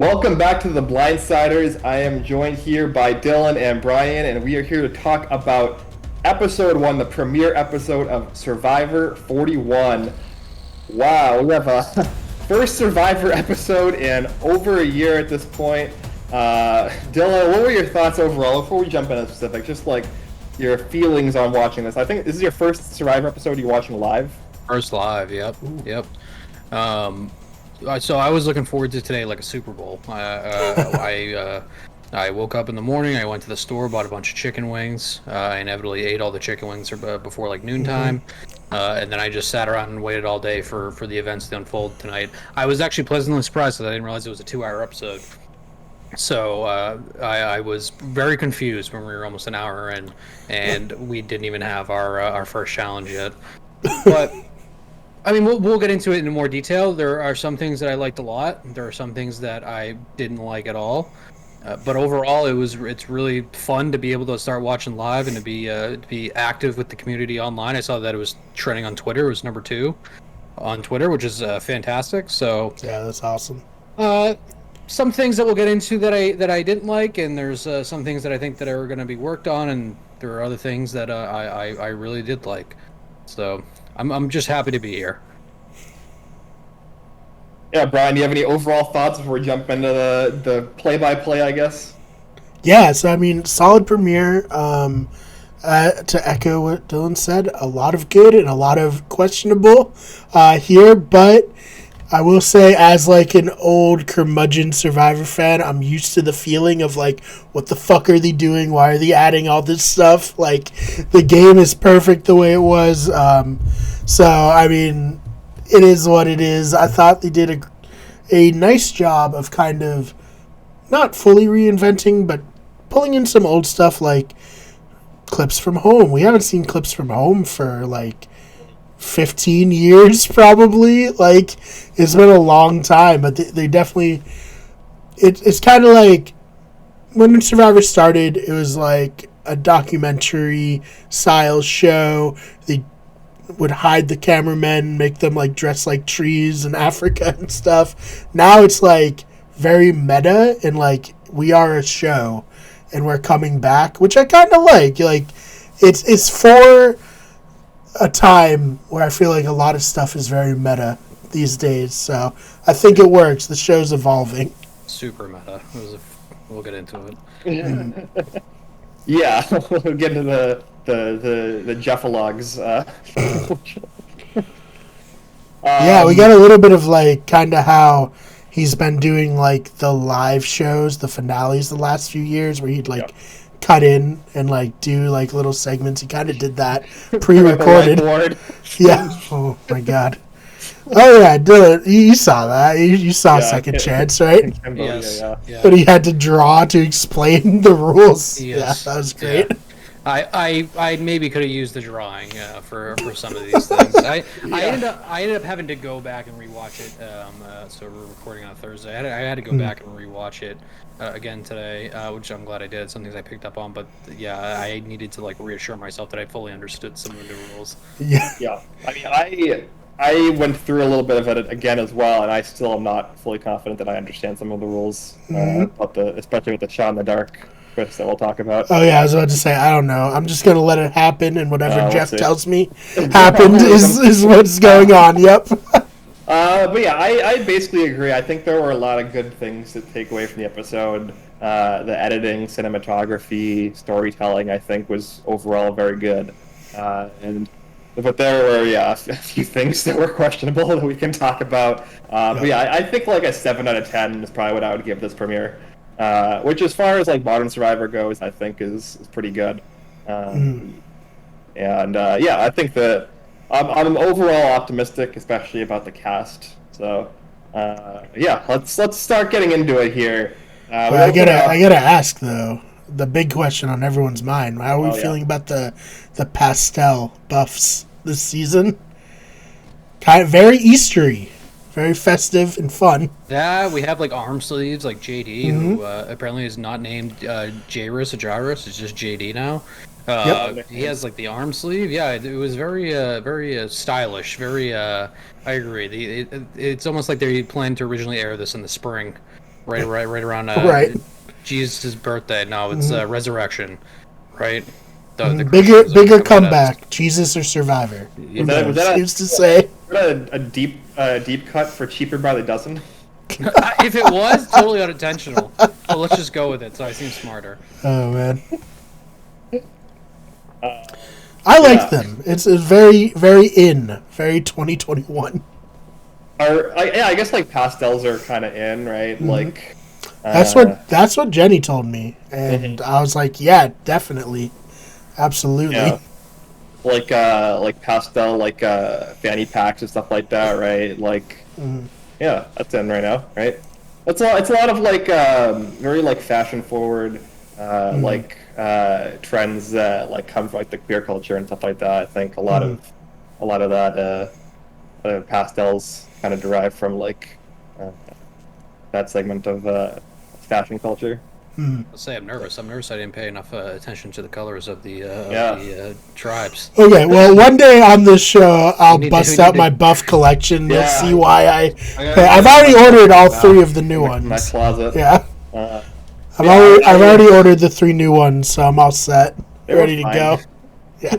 Welcome back to the Blindsiders. I am joined here by Dylan and Brian, and we are here to talk about episode 1, the premiere episode of Survivor 41. Wow, we have a first Survivor episode in over a year at this point. Dylan, what were your thoughts overall before we jump into specific? Just like your feelings on watching this. I think this is your first Survivor episode you're watching live. First live, yep, yep. So I was looking forward to today like a Super Bowl. I woke up in the morning. I went to the store, bought a bunch of chicken wings. I inevitably ate all the chicken wings before like noontime, and then I just sat around and waited all day for the events to unfold tonight. I was actually pleasantly surprised that I didn't realize it was a 2-hour episode. So I was very confused when we were almost an hour in, and we didn't even have our first challenge yet. But I mean, we'll get into it in more detail. There are some things that I liked a lot. There are some things that I didn't like at all. But overall, it's really fun to be able to start watching live and to be active with the community online. I saw that it was trending on Twitter. It was number 2 on Twitter, which is fantastic. So yeah, that's awesome. Some things that we'll get into that I didn't like, and there's some things that I think that are going to be worked on, and there are other things that I really did like. So I'm just happy to be here. Yeah, Brian, do you have any overall thoughts before we jump into the play-by-play, I guess? Yeah, so I mean, solid premiere. To echo what Dylan said, a lot of good and a lot of questionable here, but I will say, as like an old curmudgeon Survivor fan, I'm used to the feeling of like, what the fuck are they doing? Why are they adding all this stuff? Like, the game is perfect the way it was. So I mean, it is what it is. I thought they did a nice job of kind of not fully reinventing, but pulling in some old stuff like clips from home. We haven't seen clips from home for like 15 years probably. Like, it's been a long time, but they definitely it's kind of like when Survivor started, it was like a documentary style show. They would hide the cameramen, make them like dress like trees in Africa and stuff. Now it's like very meta and like we are a show and we're coming back, which I kind of like. Like, it's for a time where I feel like a lot of stuff is very meta these days. So I think it works. The show's evolving. Super meta. We'll get into it. Yeah, we'll get into the Jeffalogs. Yeah, we got a little bit of like kind of how he's been doing like the live shows, the finales the last few years, where he'd like cut in and like do like little segments. He kind of did that pre-recorded. Yeah. Oh my god. Oh yeah, Dylan, you saw that. You saw Second Chance, right? Yes. Yeah. But he had to draw to explain the rules. Yes. Yeah, that was great. Yeah. I maybe could have used the drawing for some of these things. I ended up having to go back and rewatch it. So we're recording on Thursday. I had to go back and rewatch it again today, which I'm glad I did. Some things I picked up on, but yeah, I needed to like reassure myself that I fully understood some of the rules. Yeah. Yeah. I mean, I went through a little bit of it again as well, and I still am not fully confident that I understand some of the rules, especially with the shot in the dark twist that we'll talk about. Oh yeah, I was about to say, I don't know. I'm just gonna let it happen, and whatever We'll Jeff see. tells me happened is what's going on. Yep. But yeah, I basically agree. I think there were a lot of good things to take away from the episode. The editing, cinematography, storytelling, I think, was overall very good. But there were, a few things that were questionable that we can talk about. But yeah, I think like a 7 out of 10 is probably what I would give this premiere. Which, as far as like Modern Survivor goes, I think is pretty good. And I think that I'm overall optimistic, especially about the cast. So let's start getting into it here. I gotta ask though, the big question on everyone's mind: how are we feeling about the pastel buffs this season? Kind of very Eastery, very festive and fun. Yeah, we have like arm sleeves, like JD, who apparently is not named Jairus or Jairus. It's just JD now. He has like the arm sleeve. Yeah, it was very stylish. Very, I agree. It's almost like they planned to originally air this in the spring, right around Right. Jesus' birthday. No, it's resurrection, right? The Bigger Christians are coming at us. comeback, Jesus or Survivor. Who Was knows? that Who's to say? a deep cut for cheaper by the dozen? If it was, totally unintentional. But let's just go with it, so I seem smarter. Oh man, I liked them. It's very very very 2021. I guess like pastels are kind of in, right? Like That's what Jenny told me, and I was like, yeah, definitely, absolutely. yeah, like pastel fanny packs and stuff like that, right? Like yeah, that's in right now, right? It's a lot of like very like fashion forward trends that like come from like the queer culture and stuff like that. I think a lot of that pastels kind of derive from like that segment of fashion culture. Let's say I'm nervous. I didn't pay enough attention to the colors of the tribes. Okay, well, one day on this show, I'll bust out my to- buff collection. You'll Yeah. see why I've gotta already get ordered all my- 3 of the new my ones. closet. Yeah, I've Yeah, already ordered the 3 new ones, so I'm all set, They were ready to fine. go. Yeah.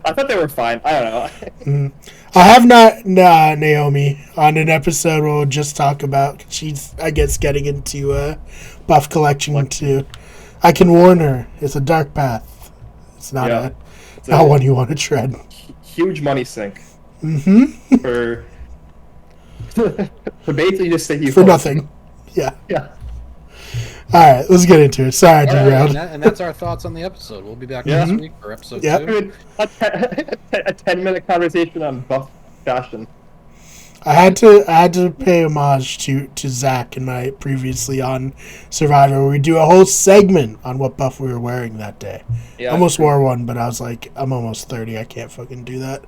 I thought they were fine. I don't know. I have not Naomi on an episode where we'll just talk about. She's, I guess, getting into buff collection too. I can warn her. It's a dark path. It's not It's not one you want to tread. huge money sink. Mm-hmm. For basically just say you For nothing. Yeah. Yeah. All right, let's get into it. Sorry, I All right, derailed. and that's our thoughts on the episode. We'll be back next week for episode Yep. 2. Dude, a 10-minute conversation on buff fashion. I had to pay homage to Zach and my previously on Survivor, where we do a whole segment on what buff we were wearing that day. Yeah. Almost wore one, but I was like, I'm almost 30. I can't fucking do that.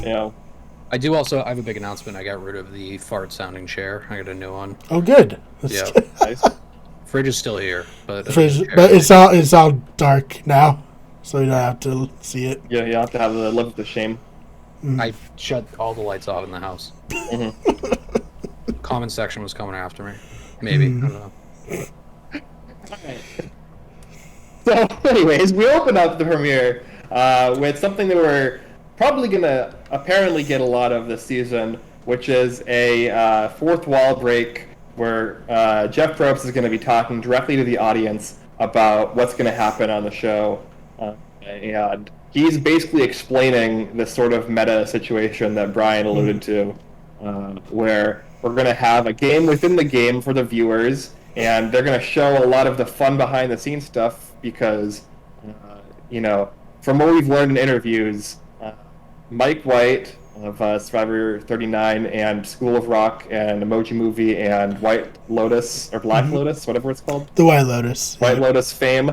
Yeah. I have a big announcement. I got rid of the fart sounding chair. I got a new one. Oh, good. Yeah. Nice. Fridge is still here, but But it's all dark now, so you don't have to see it. Yeah, you have to have the live with the shame. I shut all the lights off in the house. Comment section was coming after me. Maybe. I don't know. So, anyways, we open up the premiere with something that we're probably gonna apparently get a lot of this season, which is a fourth wall break where Jeff Probst is going to be talking directly to the audience about what's going to happen on the show, and he's basically explaining this sort of meta situation that Brian alluded to, where we're going to have a game within the game for the viewers, and they're going to show a lot of the fun behind the scenes stuff because, from what we've learned in interviews, Mike White of Survivor 39 and School of Rock and Emoji Movie and White Lotus or Black Lotus, whatever it's called. The White Lotus. White Lotus fame,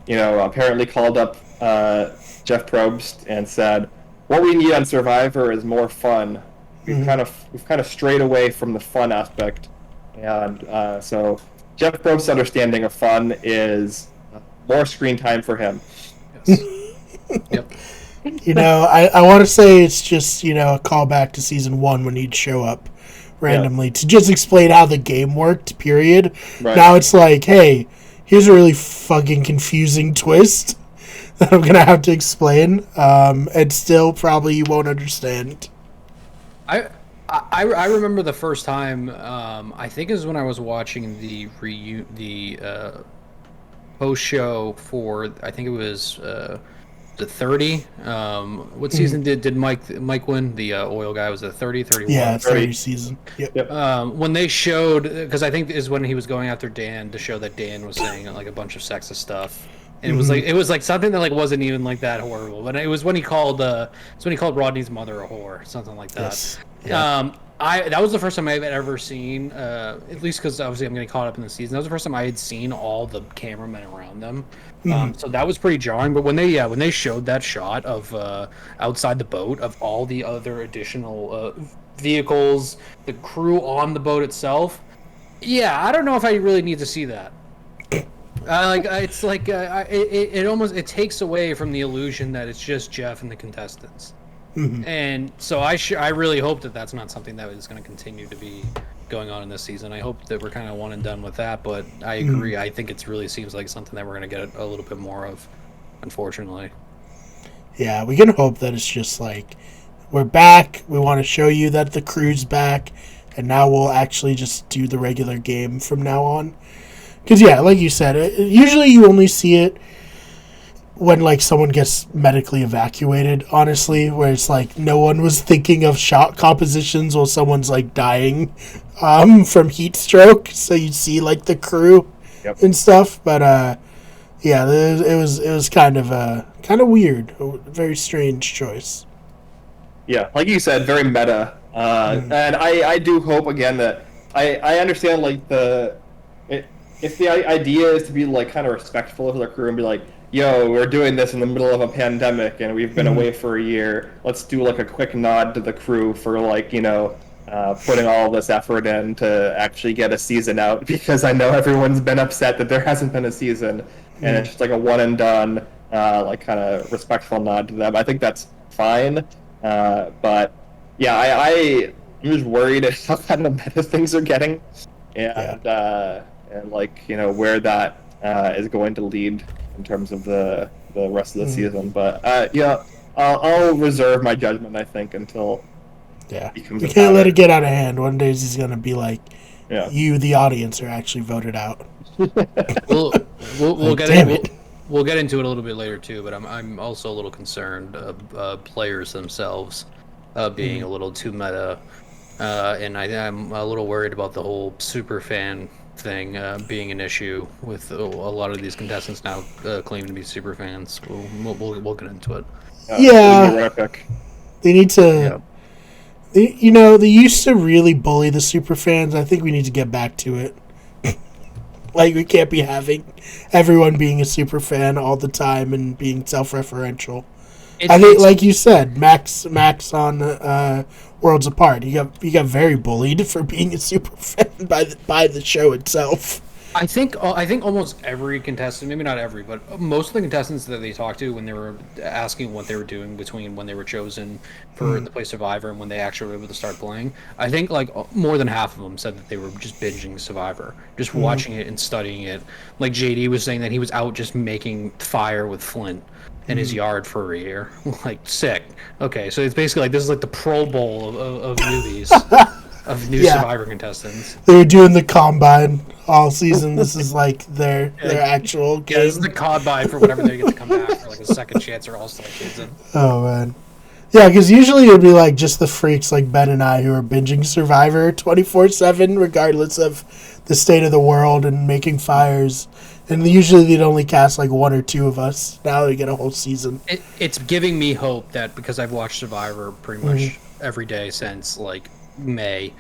apparently called up Jeff Probst and said, "What we need on Survivor is more fun. We've kind of strayed away from the fun aspect, and so Jeff Probst's understanding of fun is more screen time for him." Yes. Yep. I want to say it's just, a callback to season 1 when he'd show up randomly to just explain how the game worked, period. Right. Now it's like, hey, here's a really fucking confusing twist that I'm going to have to explain, and still probably you won't understand. I remember the first time, I think it was when I was watching the post show for, I think it was the 30. What season did Mike win? The oil guy, was it 30, 31? Yeah, 30 season. Yep. When they showed, because I think is when he was going after Dan to show that Dan was saying like a bunch of sexist stuff. And it was like something that like wasn't even like that horrible. But it was when he called Rodney's mother a whore, something like that. Yes. That was the first time I've ever seen, at least because obviously I'm getting caught up in the season. That was the first time I had seen all the cameramen around them. So that was pretty jarring. But when they showed that shot of outside the boat of all the other additional vehicles, the crew on the boat itself, I don't know if I really need to see that. It almost takes away from the illusion that it's just Jeff and the contestants. And so I really hope that that's not something that is going to continue to be going on in this season. I hope that we're kind of one and done with that, but I agree. I think it really seems like something that we're going to get a little bit more of, unfortunately. Yeah, we can hope that it's just like, we're back, we want to show you that the crew's back, and now we'll actually just do the regular game from now on. Because, yeah, like you said, usually you only see it when, like, someone gets medically evacuated, honestly, where it's like no one was thinking of shot compositions while someone's, like, dying from heat stroke. So you see, like, the crew and stuff. But, yeah, it was kind of weird. A very strange choice. Yeah, like you said, very meta. And I do hope, again, that I understand, like, if the idea is to be, like, kind of respectful of the crew and be like, yo, we're doing this in the middle of a pandemic and we've been away for a year. Let's do, like, a quick nod to the crew for, like, putting all this effort in to actually get a season out, because I know everyone's been upset that there hasn't been a season, and it's just like a one and done, like, kind of respectful nod to them. I think that's fine, but yeah, I'm just worried at how kind of meta things are getting, and like, where that is going to lead in terms of the rest of the season. But yeah, I'll reserve my judgment, I think, until we can't let it get out of hand. One day he's gonna be like, you, the audience, are actually voted out. We'll Like, get damn it. it. We'll get into it a little bit later too, but I'm also a little concerned of players themselves being a little too meta, and I'm a little worried about the whole super fan thing being an issue with a lot of these contestants now claiming to be super fans. We'll get into it. Yeah, they need to. They used to really bully the super fans. I think we need to get back to it. Like, we can't be having everyone being a super fan all the time and being self-referential. I think, like you said, Max on Worlds Apart, he got very bullied for being a super fan by the show itself. I think almost every contestant, maybe not every, but most of the contestants that they talked to when they were asking what they were doing between when they were chosen for the play Survivor and when they actually were able to start playing, I think like more than half of them said that they were just binging Survivor, just watching it and studying it. Like JD was saying that he was out just making fire with Flint in his yard for a year. Like, sick. Okay, so it's basically like this is like the Pro Bowl of newbies. Of new Survivor contestants. They were doing the combine all season. This is like their actual game. Yeah, this is the combine for whenever they get to come back for like a second chance or all-star season. Oh, man. Yeah, because usually it would be like just the freaks like Ben and I who are binging Survivor 24/7, regardless of the state of the world, and making fires. And usually they'd only cast like one or two of us. Now they get a whole season. It's giving me hope that because I've watched Survivor pretty much every day since like May,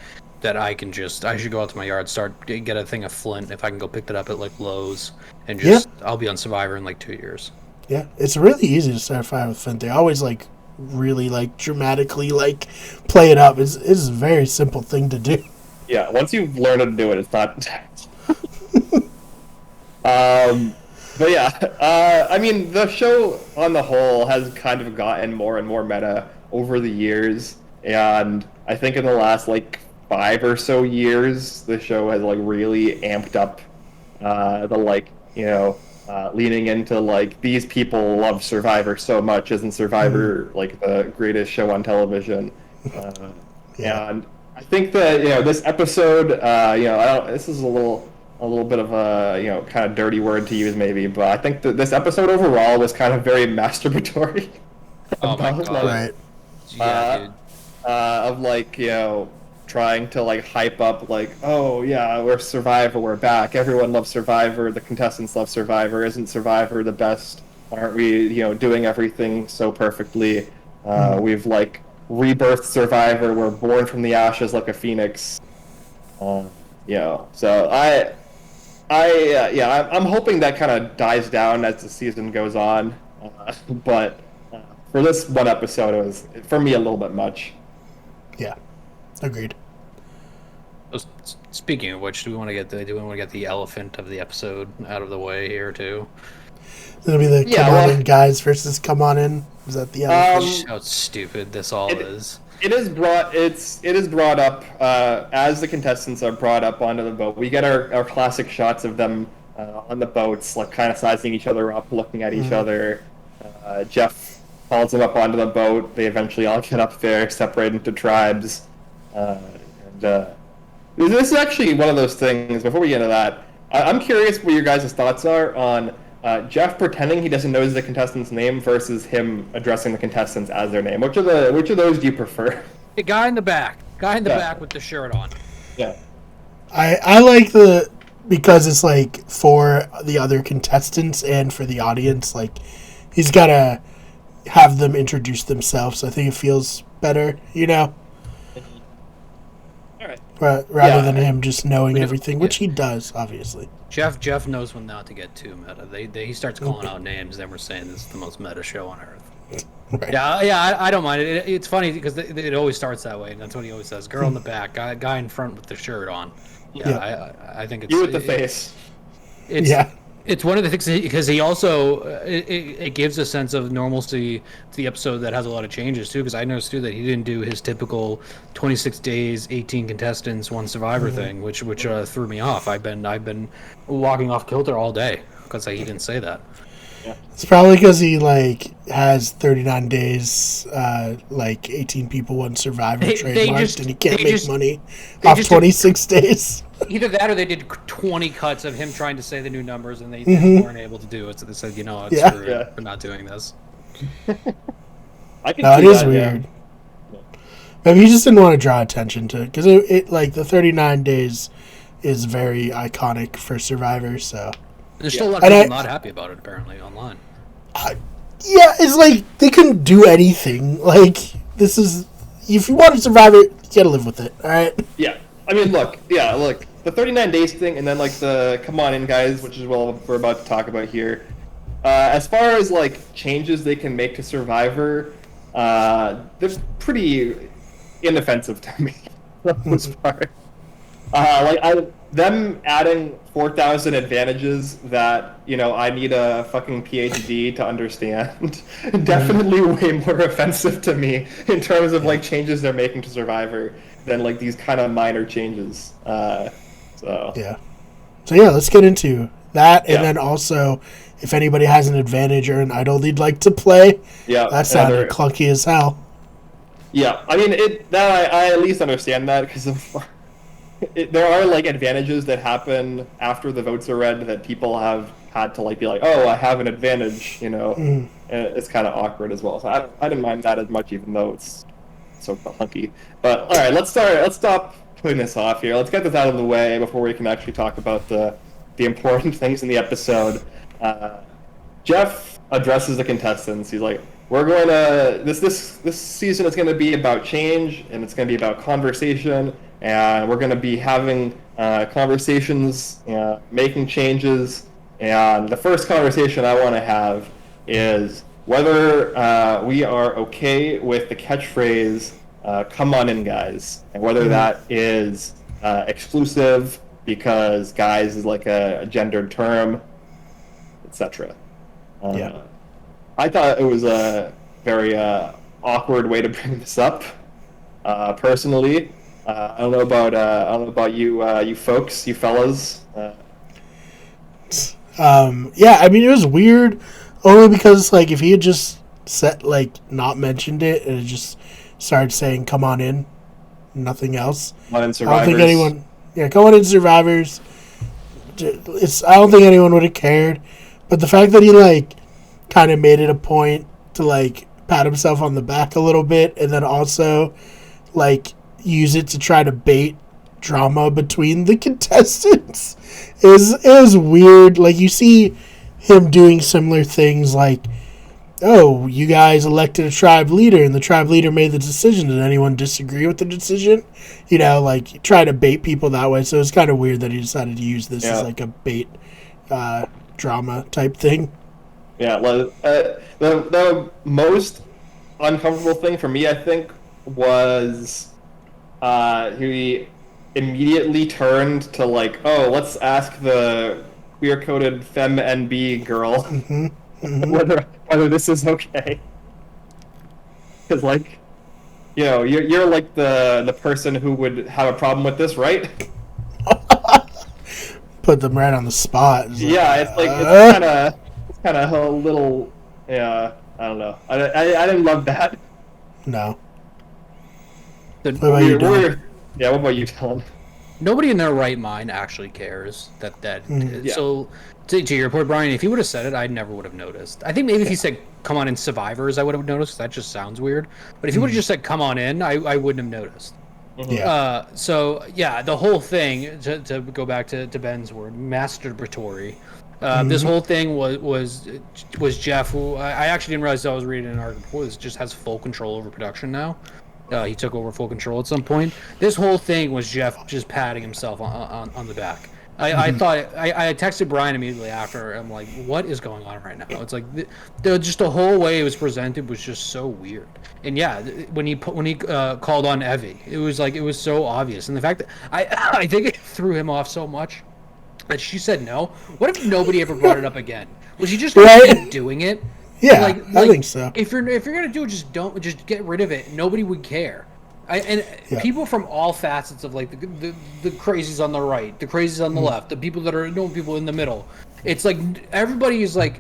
that I should go out to my yard, get a thing of Flint if I can go pick that up at like Lowe's, and just I'll be on Survivor in like 2 years. Yeah, it's really easy to start a fire with Flint. They always like really like dramatically like play it up. It's a very simple thing to do. Yeah, once you've learned how to do it, it's not. But yeah, I mean, the show on the whole has kind of gotten more and more meta over the years, and I think in the last like 5 or so years, the show has like really amped up the like leaning into like these people love Survivor so much. Isn't Survivor like the greatest show on television? And I think that this episode, this is a little bit of a kind of dirty word to use maybe, but I think that this episode overall was kind of very masturbatory. Oh my god! Right. Yeah, dude. Of like trying to like hype up like, oh yeah, we're Survivor, we're back, everyone loves Survivor, the contestants love Survivor, isn't Survivor the best, aren't we doing everything so perfectly, we've like rebirthed Survivor, we're born from the ashes like a phoenix. So I'm hoping that kind of dies down as the season goes on, but for this one episode, it was, for me, a little bit much. Yeah, agreed. Speaking of which, do we want to get the elephant of the episode out of the way here too? It'll be the Yeah, come on well- in guys versus come on in. Is that the other thing? Just how stupid this all is. It is brought up as the contestants are brought up onto the boat. We get our classic shots of them on the boats, like kind of sizing each other up, looking at each other. Jeff calls them up onto the boat. They eventually all get up there, separate into tribes. This is actually one of those things. Before we get into that, I'm curious what your guys' thoughts are on Jeff pretending he doesn't know the contestant's name versus him addressing the contestants as their name. Which of those do you prefer? The guy in the back with the shirt on. Yeah. I like because it's like for the other contestants and for the audience, like he's gotta have them introduce themselves. I think it feels better, All right. rather than him just knowing everything, which he does, obviously. Jeff knows when not to get too meta. He starts calling out names, then we're saying this is the most meta show on earth. Right. Yeah, I don't mind it. It's funny because it always starts that way, and that's what he always says. Girl in the back, guy in front with the shirt on. Yeah. I think it's You with the face. It's, Yeah. It's one of the things because he also it gives a sense of normalcy to the episode that has a lot of changes too. Because I noticed too that he didn't do his typical 26 days, 18 contestants, one survivor thing, which threw me off. I've been walking off kilter all day because he didn't say that. It's probably because he has 39 days, 18 people, one survivor trademarked, and he can't make money off 26 days. Either that or they did 20 cuts of him trying to say the new numbers and they weren't able to do it, so they said, we're not doing this. I can No, see it is that, weird. Yeah. Maybe he just didn't want to draw attention to it because the 39 days is very iconic for Survivor. So there's still a lot of people not happy about it apparently online. It's like they couldn't do anything. Like this is if you want to survive it, you gotta live with it. All right. Yeah. I mean, look, the 39 days thing, and then the come on in guys, which is what we're about to talk about here. As far as changes they can make to Survivor, they're pretty inoffensive to me for the most part. Them adding 4,000 advantages that I need a fucking PhD to understand, definitely way more offensive to me in terms of changes they're making to Survivor than these kind of minor changes. So let's get into that, and then also if anybody has an advantage or an idol they'd like to play, that sounded clunky as hell. Yeah, I mean I at least understand that because there are advantages that happen after the votes are read that people have had to be oh, I have an advantage, and it's kind of awkward as well. So I didn't mind that as much, even though it's so clunky. But all right, let's stop putting this off here. Let's get this out of the way before we can actually talk about the important things in the episode. Jeff addresses the contestants. He's like, we're going to this season is going to be about change, and it's going to be about conversation, and we're going to be having conversations, making changes. And the first conversation I want to have is whether we are okay with the catchphrase "Come on in, guys," and whether that is exclusive because "guys" is a gendered term, etc. I thought it was a very awkward way to bring this up. Personally, I don't know about you folks, you fellas. I mean, it was weird, only because if he had just said not mentioned it and it just started saying "come on in," nothing else. Come on in, I Survivors. don't think anyone. Yeah, come on in, Survivors. I don't think anyone would have cared, but the fact that he kind of made it a point to pat himself on the back a little bit and then also use it to try to bait drama between the contestants is weird. You see him doing similar things oh, you guys elected a tribe leader and the tribe leader made the decision. Did anyone disagree with the decision? Try to bait people that way. So it's kind of weird that he decided to use this as a bait drama type thing. Yeah, the most uncomfortable thing for me, I think, was he immediately turned to oh, let's ask the queer coded femme NB girl Mm-hmm. whether this is okay. Because like you're like the person who would have a problem with this, right? Put them right on the spot. Yeah, it's like it's kind of a little, yeah. I don't know. I didn't love that. No. The- What about you, Dylan? Yeah. What about you, Dylan? Nobody in their right mind actually cares that. Yeah. So, to your point, Brian, if he would have said it, I never would have noticed. I think maybe if he said "come on in, survivors," I would have noticed. That just sounds weird. But if he would have just said "come on in," I wouldn't have noticed. Yeah. So yeah, the whole thing, to go back to Ben's word, masturbatory. This whole thing was Jeff, who I actually didn't realize I was reading an article before. This just has full control over production now. He took over full control at some point. This whole thing was Jeff just patting himself on the back. I thought I texted Brian immediately after. I'm like, what is going on right now? It's like just the whole way it was presented was just so weird. And yeah, when he called on Evie, it was so obvious. And the fact that I think it threw him off so much that she said no. What if nobody ever brought it up again? Was he just gonna keep doing it? Yeah, I think so. If you're gonna do it, just get rid of it. Nobody would care. People from all facets of like the crazies on the right, the crazies on the left, the people that are people in the middle. It's like everybody is like,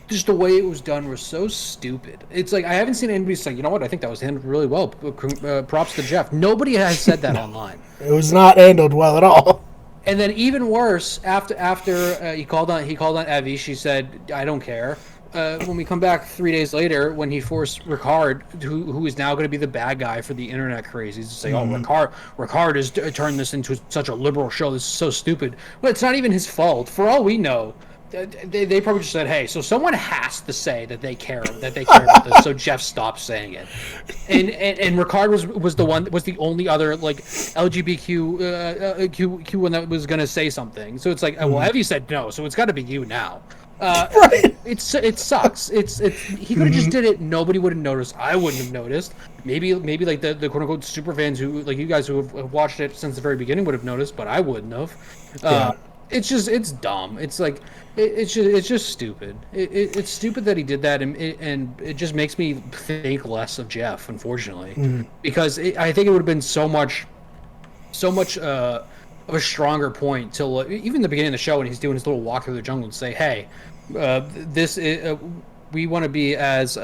just the way it was done was so stupid. It's like I haven't seen anybody say, you know what, I think that was handled really well. Props to Jeff. Nobody has said that online. It was not handled well at all. And then even worse, after he called on Evie, she said, "I don't care." When we come back 3 days later, when he forced Ricard, who is now going to be the bad guy for the internet crazies, to say, "Oh, Ricard has turned this into such a liberal show. This is so stupid." Well, it's not even his fault. For all we know, they probably just said, "Hey, so someone has to say that they care about this." So Jeff stopped saying it, and Ricard was the only other like LGBTQ one that was going to say something. So it's like, well, Evie said no, so it's got to be you now. Right. It sucks. He could have just did it. Nobody would have noticed. I wouldn't have noticed. Maybe like the quote unquote super fans who like you guys who have watched it since the very beginning would have noticed, but I wouldn't have. It's dumb. It's like it's just stupid. It's stupid that he did that, and it just makes me think less of Jeff, unfortunately, because I think it would have been so much of a stronger point till even the beginning of the show when he's doing his little walk through the jungle and say, "Hey, this is, we want to be as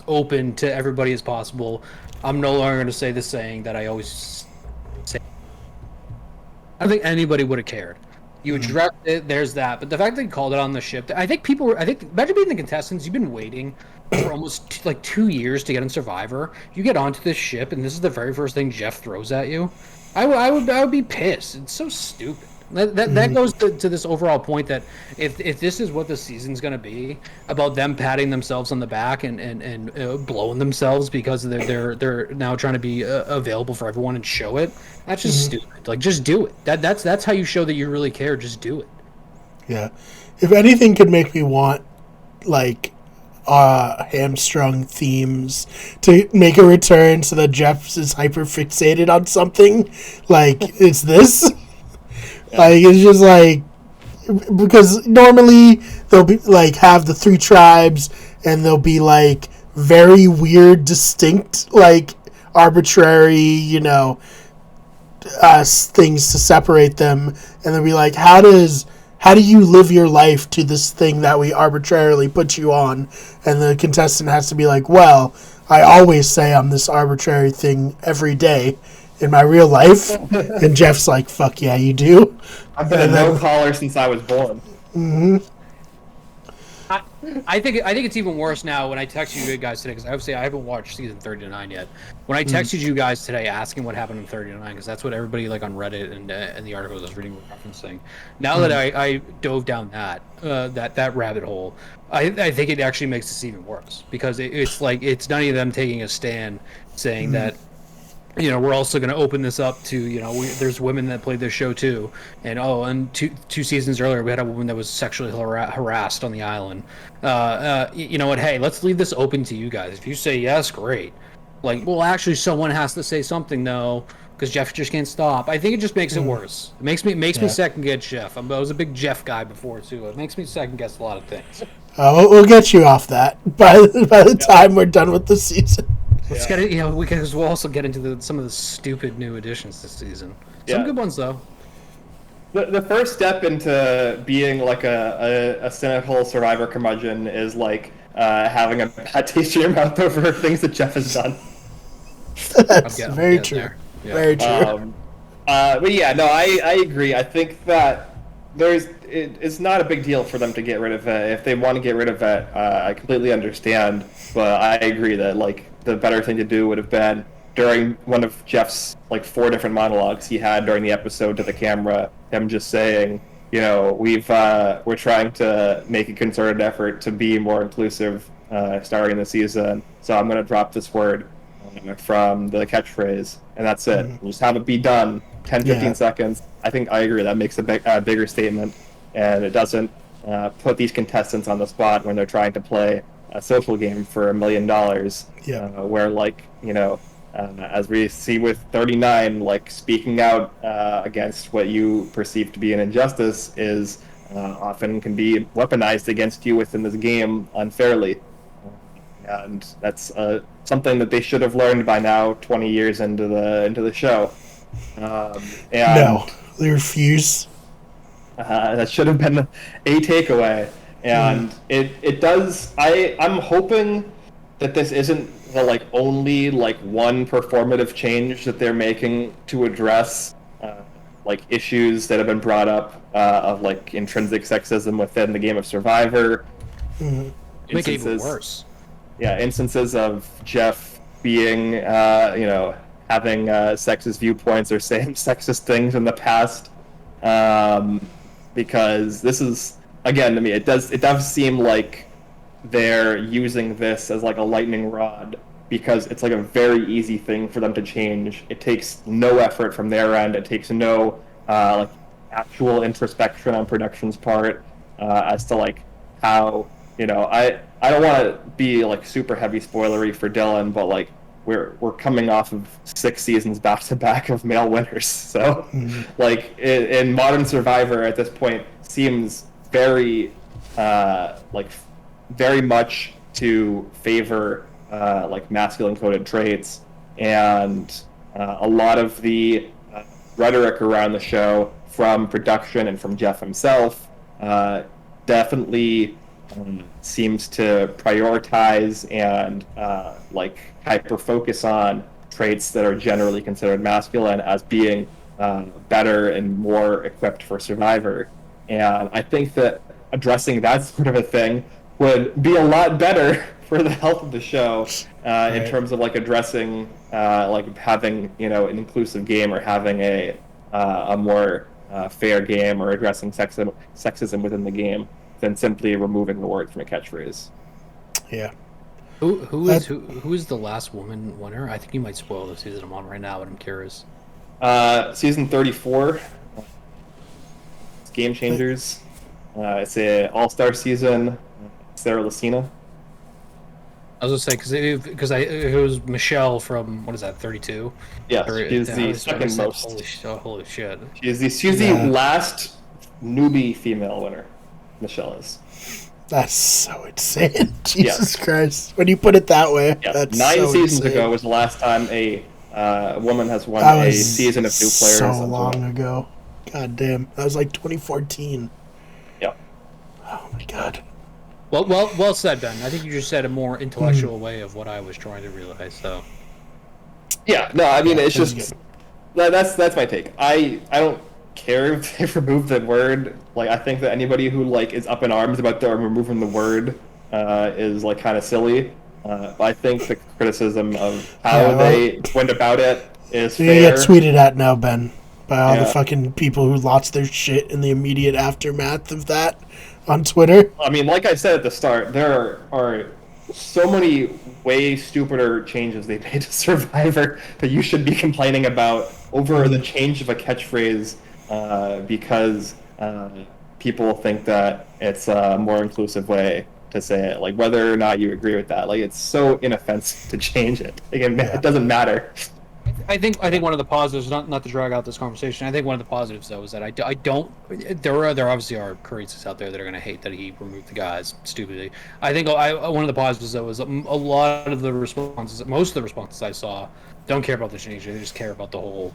open to everybody as possible. I'm no longer going to say this saying that I always say." I don't think anybody would have cared. You addressed it, there's that. But the fact that he called it on the ship, I think imagine being the contestants, you've been waiting for almost like 2 years to get on Survivor. You get onto this ship, and this is the very first thing Jeff throws at you. I would be pissed. It's so stupid. That goes to this overall point that if this is what the season's going to be about them patting themselves on the back and blowing themselves because they're now trying to be available for everyone and show it, that's just stupid. Like, just do it. That's how you show that you really care. Just do it. Yeah. If anything could make me want like hamstrung themes to make a return so that Jeff is hyper fixated on something, like it's this. Like, it's just like, because normally they'll be like have the 3 tribes and they'll be like very weird, distinct, like arbitrary, things to separate them, and they'll be like, how do you live your life to this thing that we arbitrarily put you on? And the contestant has to be like, well, I always say I'm this arbitrary thing every day in my real life. And Jeff's like, fuck yeah, you do. I've been a no-caller since I was born. I think it's even worse now when I text you guys today, because obviously I haven't watched season 39 yet. When I texted you guys today asking what happened in 39, because that's what everybody like on Reddit and the articles I was reading were referencing. Now that I dove down that rabbit hole, I think it actually makes this even worse, because it's like it's none of them taking a stand saying that, we're also going to open this up to, there's women that played this show too. And two seasons earlier, we had a woman that was sexually harassed on the island. You know what? Hey, let's leave this open to you guys. If you say yes, great. Like, well, actually, someone has to say something, though. because Jeff just can't stop. I think it just makes it worse. It makes me second guess Jeff. I was a big Jeff guy before too. It makes me second guess a lot of things. We'll get you off that by the time we're done with the season. Let's get it. Because we'll also get into some of the stupid new additions this season. Some good ones though. The first step into being like a cynical Survivor curmudgeon is like having a bad taste in your mouth over things that Jeff has done. That's very true. Yeah. Very true. But yeah, no, I agree. I think that it's not a big deal for them to get rid of it. If they want to get rid of it, I completely understand. But I agree that like the better thing to do would have been during one of Jeff's like 4 different monologues he had during the episode to the camera, him just saying, you know, we're trying to make a concerted effort to be more inclusive starting the season. So I'm going to drop this word from the catchphrase, and that's it. Just have it be done. 10-15 seconds. I think I agree. That makes a bigger statement, and it doesn't put these contestants on the spot when they're trying to play a social game for $1 million. Where, like, you know, as we see with 39, like, speaking out against what you perceive to be an injustice is often can be weaponized against you within this game unfairly. And that's something that they should have learned by now, 20 years into the show. No, they refuse. That should have been a takeaway. And it does. I'm hoping that this isn't the like only like one performative change that they're making to address like issues that have been brought up of like intrinsic sexism within the game of Survivor. Make it even worse. Yeah, instances of Jeff being, you know, having sexist viewpoints or saying sexist things in the past, because this is, again, to me, it does seem like they're using this as like a lightning rod because it's like a very easy thing for them to change. It takes no effort from their end. It takes no like actual introspection on production's part as to like how, you know, I don't want to be like super heavy spoilery for Dylan, but like we're coming off of 6 seasons back to back of male winners, so like in modern Survivor at this point seems very like very much to favor like masculine coded traits, and a lot of the rhetoric around the show from production and from Jeff himself definitely seems to prioritize and like hyper focus on traits that are generally considered masculine as being better and more equipped for Survivor. And I think that addressing that sort of a thing would be a lot better for the health of the show in terms of like addressing like having, you know, an inclusive game or having a more fair game or addressing sexism within the game than simply removing the word from a catchphrase. Yeah. Who is the last woman winner? I think you might spoil the season I'm on right now, but I'm curious. Season 34. It's Game Changers. It's a all-star season. Sarah Lucina. I was gonna say because it was Michelle from, what is that, 32? Yeah, she's the second most. Holy shit! She's the last newbie female winner. Michelle is. That's so insane. Jesus Christ. When you put it that way, that's 9 so seasons insane. ago was the last time a woman has won a season of new players. So long ago. God damn. That was like 2014. Yep. Oh my god. Well said, Ben. I think you just said a more intellectual way of what I was trying to realize, so. Yeah, no, I mean, it's just... That's my take. I don't care if they remove the word. Like, I think that anybody who like is up in arms about them removing the word is like kind of silly. I think the criticism of how they went about it is fair. You get tweeted at now, Ben, by all the fucking people who lost their shit in the immediate aftermath of that on Twitter. I mean, like I said at the start, there are so many way stupider changes they made to Survivor that you should be complaining about over the change of a catchphrase because people think that it's a more inclusive way to say it. Like, whether or not you agree with that, like, it's so inoffensive to change it. Again, it doesn't matter. I think one of the positives, not to drag out this conversation, I think one of the positives though is that I don't. There obviously are Koreans out there that are going to hate that he removed the guys stupidly. I think one of the positives though is a lot of the responses, most of the responses I saw, don't care about the change. They just care about the whole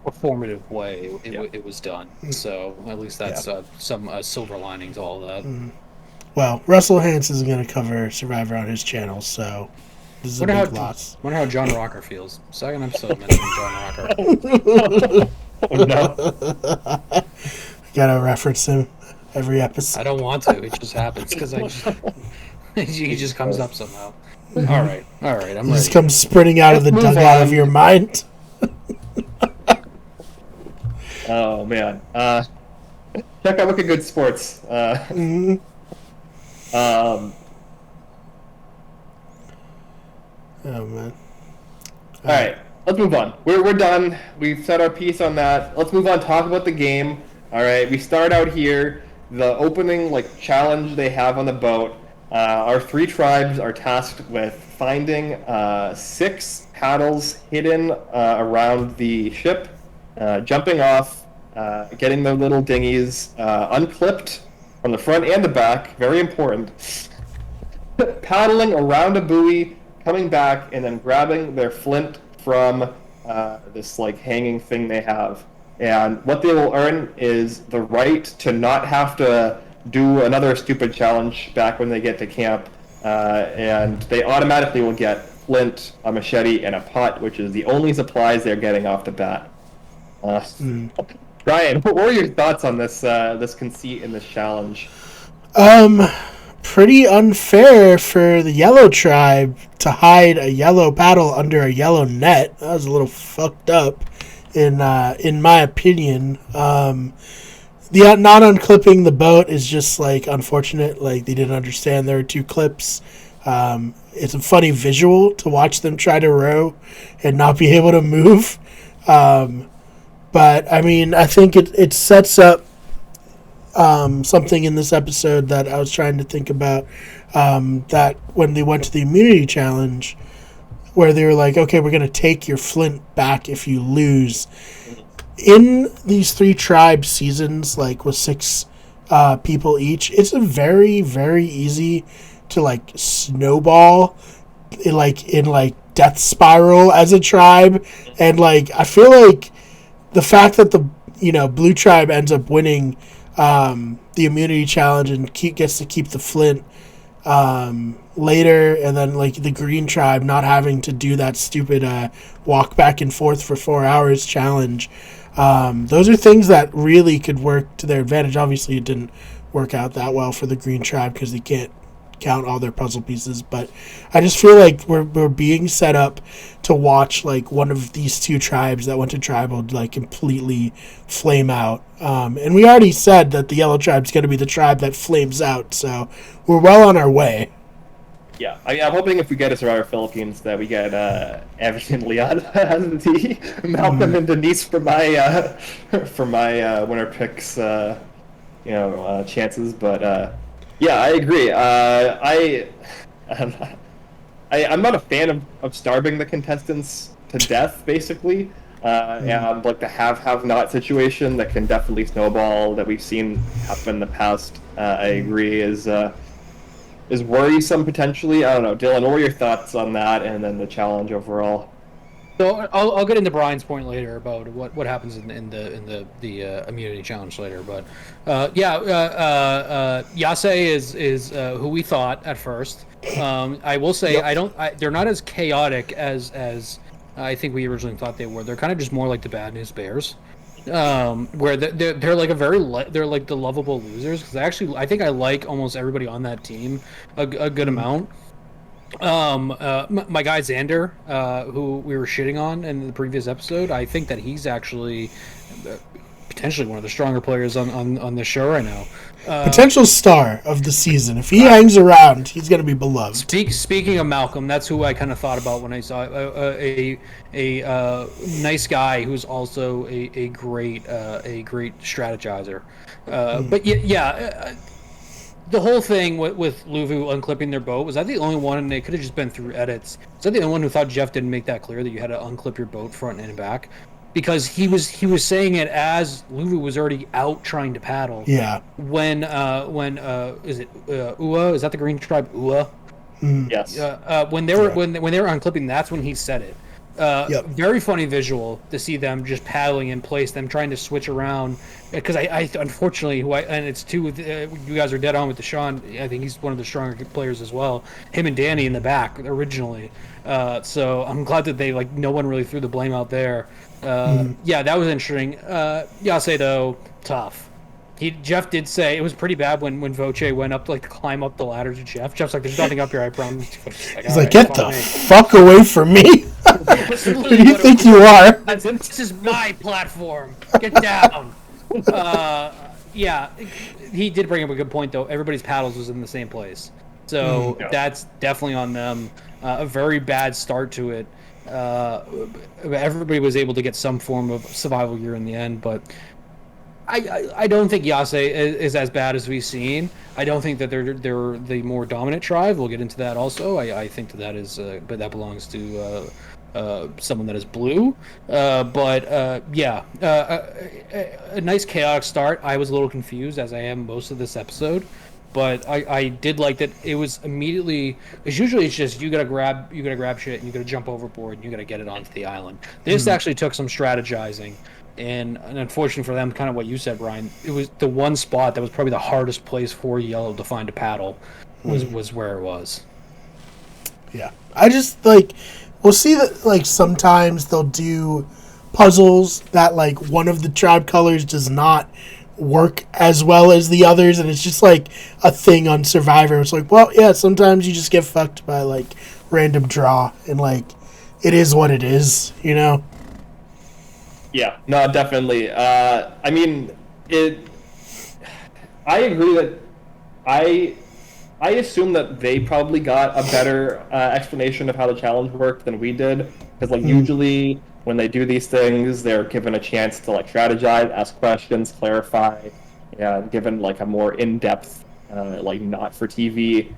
performative way it was done. So at least that's some silver lining to all of that. Well, Russell Hanson is going to cover Survivor on his channel, so this is a big loss. Wonder how John Rocker feels. Second episode mentioning John Rocker. Oh no! Gotta reference him every episode. I don't want to. It just happens because he just comes up somehow. All right. I'm He ready. just comes sprinting out of the Move dugout on. of your mind. Oh man! Check out Look at Good Sports. Oh man! All right, let's move on. We're done. We've said our piece on that. Let's move on. Talk about the game. All right, we start out here. The opening challenge they have on the boat. Our three tribes are tasked with finding 6 paddles hidden around the ship, jumping off, getting their little dinghies unclipped from the front and the back. Very important. Paddling around a buoy, coming back, and then grabbing their flint from this hanging thing they have. And what they will earn is the right to not have to do another stupid challenge back when they get to camp. And they automatically will get flint, a machete, and a pot, which is the only supplies they're getting off the bat. Ryan, what were your thoughts on this this conceit in this challenge? Pretty unfair for the yellow tribe to hide a yellow paddle under a yellow net. That was a little fucked up, in my opinion. The not unclipping the boat is just unfortunate. They didn't understand there were 2 clips. It's a funny visual to watch them try to row and not be able to move. But I mean, I think it sets up something in this episode that I was trying to think about, that when they went to the immunity challenge, where they were like, okay, we're going to take your flint back if you lose. In these 3 tribe seasons, with 6 people each, it's a very, very easy to snowball in death spiral as a tribe. And I feel like the fact that the blue tribe ends up winning the immunity challenge and gets to keep the flint later, and then the green tribe not having to do that stupid walk back and forth for 4 hours challenge. Those are things that really could work to their advantage. Obviously, it didn't work out that well for the green tribe because they can't count all their puzzle pieces, but I just feel like we're being set up to watch one of these 2 tribes that went to tribal completely flame out, and we already said that the yellow tribe's going to be the tribe that flames out, so we're well on our way. Yeah, I'm hoping if we get a Survivor Philippines that we get Evan and Leon as the Malcolm and Denise for my winner picks chances, but yeah, I agree. I'm not a fan of starving the contestants to death, basically. And the have-not situation that can definitely snowball that we've seen happen in the past, I agree, is worrisome potentially. I don't know, Dylan, what were your thoughts on that and then the challenge overall? So I'll get into Brian's point later about what happens in the immunity challenge later, but Yase is who we thought at first. I will say they're not as chaotic as I think we originally thought they were. They're kind of just more like the Bad News Bears, where they're they're the lovable losers. Because I think I like almost everybody on that team a good amount. My guy Xander, who we were shitting on in the previous episode, I think that he's actually potentially one of the stronger players on the show right now. Potential star of the season. If he hangs around, he's going to be beloved. Speaking of Malcolm, that's who I kind of thought about when I saw a nice guy who's also a great strategizer. But yeah. the whole thing with Luvu unclipping their boat, was I the only one, and it could have just been through edits? Was I the only one who thought Jeff didn't make that clear that you had to unclip your boat front and back? Because he was saying it as Luvu was already out trying to paddle. Yeah. When is it Ua? Is that the Green Tribe Ua? Yes. When they were when they were unclipping, that's when he said it. Very funny visual to see them just paddling in place, them trying to switch around. Because I unfortunately, and it's too. You guys are dead on with Deshaun. I think he's one of the stronger players as well. Him and Danny in the back originally. So I'm glad that they no one really threw the blame out there. Yeah, that was interesting. Yase though, tough. Jeff did say it was pretty bad when Voce went up to climb up the ladder to Jeff. Jeff's like, "There's nothing up here, I promise." He's like, "Get the fuck away from me! Who do you think you are?" This is my platform. Get down. Yeah, he did bring up a good point though. Everybody's paddles was in the same place, so that's definitely on them. A very bad start to it. Everybody was able to get some form of survival gear in the end, but I don't think Yase is as bad as we've seen. I don't think that they're the more dominant tribe. We'll get into that also. I think that is, but that belongs to someone that is blue. Yeah, a nice chaotic start. I was a little confused, as I am most of this episode. But I did like that it was immediately. Because usually it's just you gotta grab shit and you gotta jump overboard and you gotta get it onto the island. This actually took some strategizing, and unfortunately for them, kind of what you said, Brian. It was the one spot that was probably the hardest place for Yellow to find a paddle was where it was. Yeah, I just we'll see that sometimes they'll do puzzles that one of the tribe colors does not work as well as the others, and it's just a thing on Survivor. It's well, yeah, sometimes you just get fucked by random draw, and it is what it is, you know. Yeah, no, definitely. I mean, I agree that I assume that they probably got a better explanation of how the challenge worked than we did, because usually when they do these things, they're given a chance to strategize, ask questions, clarify, given a more in-depth, not for TV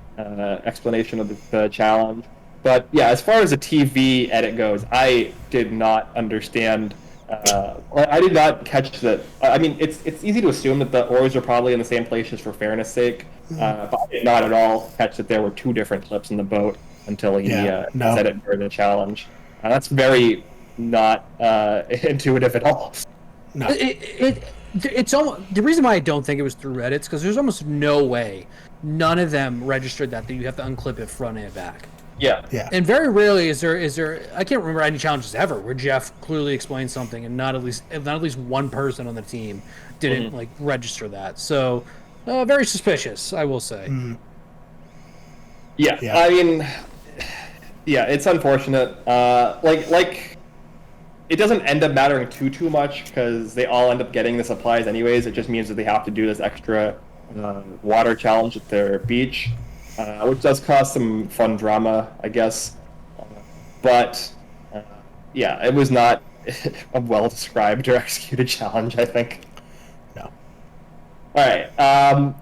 explanation of the challenge. But yeah, as far as the TV edit goes, I did not understand. I did not catch that. I mean, it's easy to assume that the oars are probably in the same place just for fairness sake, but I did not at all catch that there were two different clips in the boat until he said it during the challenge. That's very not intuitive at all. No. It's almost, the reason why I don't think it was through edits because there's almost no way none of them registered that you have to unclip it front and back. Yeah. And very rarely is there I can't remember any challenges ever where Jeff clearly explained something and not at least one person on the team didn't register that. So very suspicious, I will say. Yeah. I mean, yeah, it's unfortunate. It doesn't end up mattering too much because they all end up getting the supplies anyways. It just means that they have to do this extra water challenge at their beach. Which does cause some fun drama, I guess. But, yeah, it was not a well-described or executed challenge, I think. No. Alright,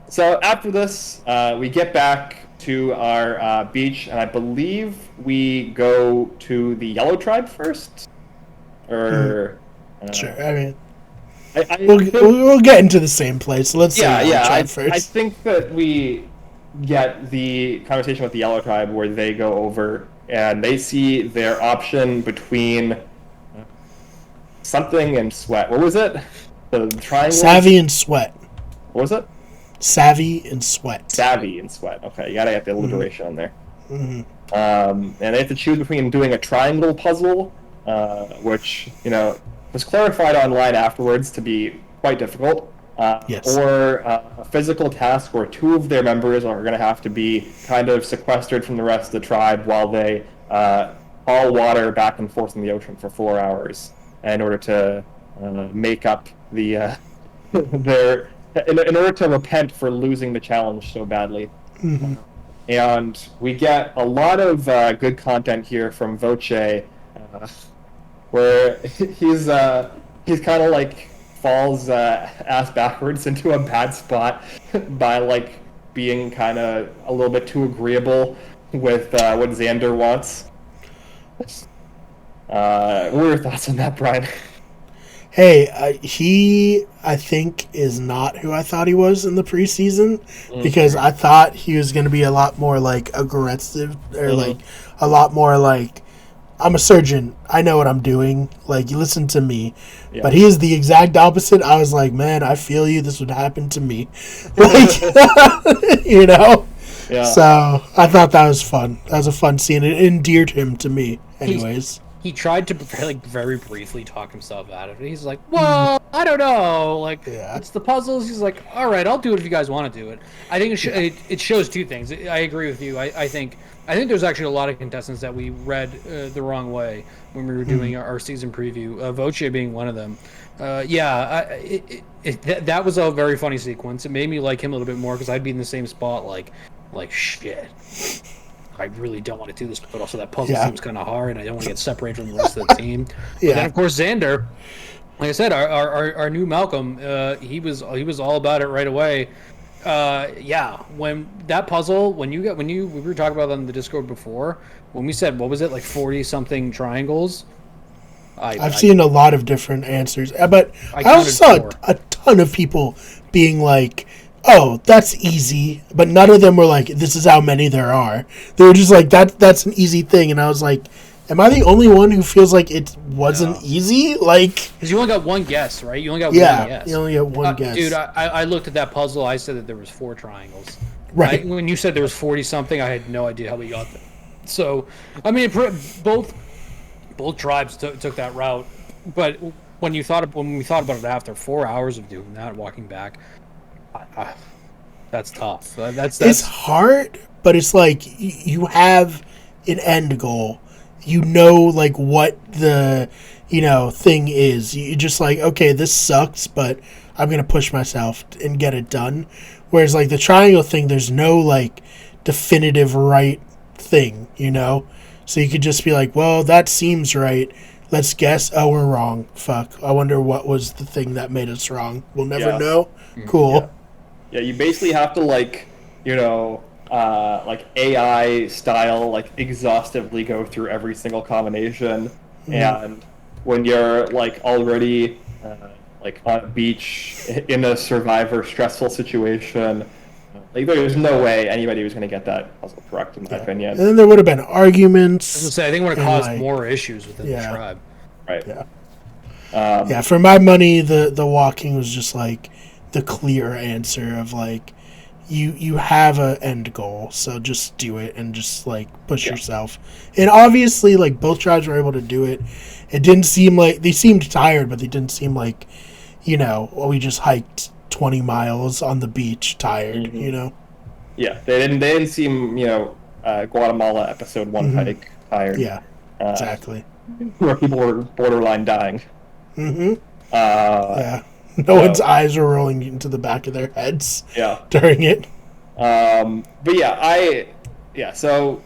so after this, we get back to our beach, and I believe we go to the Yellow Tribe first? Or... sure, I mean... We'll get into the same place. Let's say Yellow Tribe first. I think that we get the conversation with the Yellow Tribe where they go over and they see their option between something and sweat. What was it? The triangle? Savvy and sweat. What was it? Savvy and sweat. Savvy and sweat. Okay, you gotta get the alliteration on there. And they have to choose between doing a triangle puzzle, which, was clarified online afterwards to be quite difficult. Yes. Or a physical task where two of their members are going to have to be kind of sequestered from the rest of the tribe while they haul water back and forth in the ocean for 4 hours in order to make up the in order to repent for losing the challenge so badly. And we get a lot of good content here from Voce, where he's kind of falls ass backwards into a bad spot by being kind of a little bit too agreeable with what Xander wants. What were your thoughts on that, Brian? Hey, he, I think, is not who I thought he was in the preseason because I thought he was going to be a lot more, like, aggressive or, like, a lot more, like, I'm a surgeon. I know what I'm doing. Like, you listen to me. Yeah. But he is the exact opposite. I was like, man, I feel you. This would happen to me. Like, you know? Yeah. So I thought that was fun. That was a fun scene. It endeared him to me, anyways. He tried to like very briefly talk himself out of it. He's like, "Well, I don't know. Like, it's the puzzles." He's like, "All right, I'll do it if you guys want to do it." I think it shows two things. I agree with you. I think there's actually a lot of contestants that we read the wrong way when we were doing our season preview. Voce being one of them. That was a very funny sequence. It made me like him a little bit more because I'd be in the same spot. Like shit. I really don't want to do this, but also that puzzle seems kind of hard. I don't want to get separated from the rest of the team. But then, of course, Xander, like I said, our new Malcolm, he was all about it right away. When that puzzle, we were talking about that on the Discord before, when we said, what was it, like 40 something triangles? I've seen a lot of different answers, but I also saw a ton of people being like, oh, that's easy, but none of them were like, this is how many there are. They were just like, that's an easy thing, and I was like, am I the only one who feels like it wasn't easy? Like, because you only got one guess, right? You only got one guess. You only got one guess. Dude, I looked at that puzzle. I said that there was 4 triangles. Right. When you said there was 40 something, I had no idea how we got there. So, I mean, both tribes took that route, but when we thought about it after 4 hours of doing that, walking back. That's tough. That's it's hard, but it's like you have an end goal. You know, like what the thing is. You just like, okay, this sucks, but I'm gonna push myself and get it done. Whereas like the triangle thing, there's no like definitive right thing, So you could just be like, well, that seems right. Let's guess. Oh, we're wrong. Fuck. I wonder what was the thing that made us wrong. We'll never know. Cool. Yeah, you basically have to like AI style, like exhaustively go through every single combination. And when you're like already like on a beach in a Survivor stressful situation, like there's no way anybody was going to get that puzzle correct, in my opinion. And then there would have been arguments. I was gonna say, I think it would have caused more issues within the tribe. Right. Yeah. For my money, the walking was just like the clear answer of like you have an end goal, so just do it and just like push yourself. And obviously, like both tribes were able to do it. It didn't seem like they seemed tired, but they didn't seem like we just hiked 20 miles on the beach tired. Yeah, they didn't seem Guatemala episode 1 hike tired. Yeah, exactly. Where people were borderline dying. Yeah. No one's eyes were rolling into the back of their heads during it. So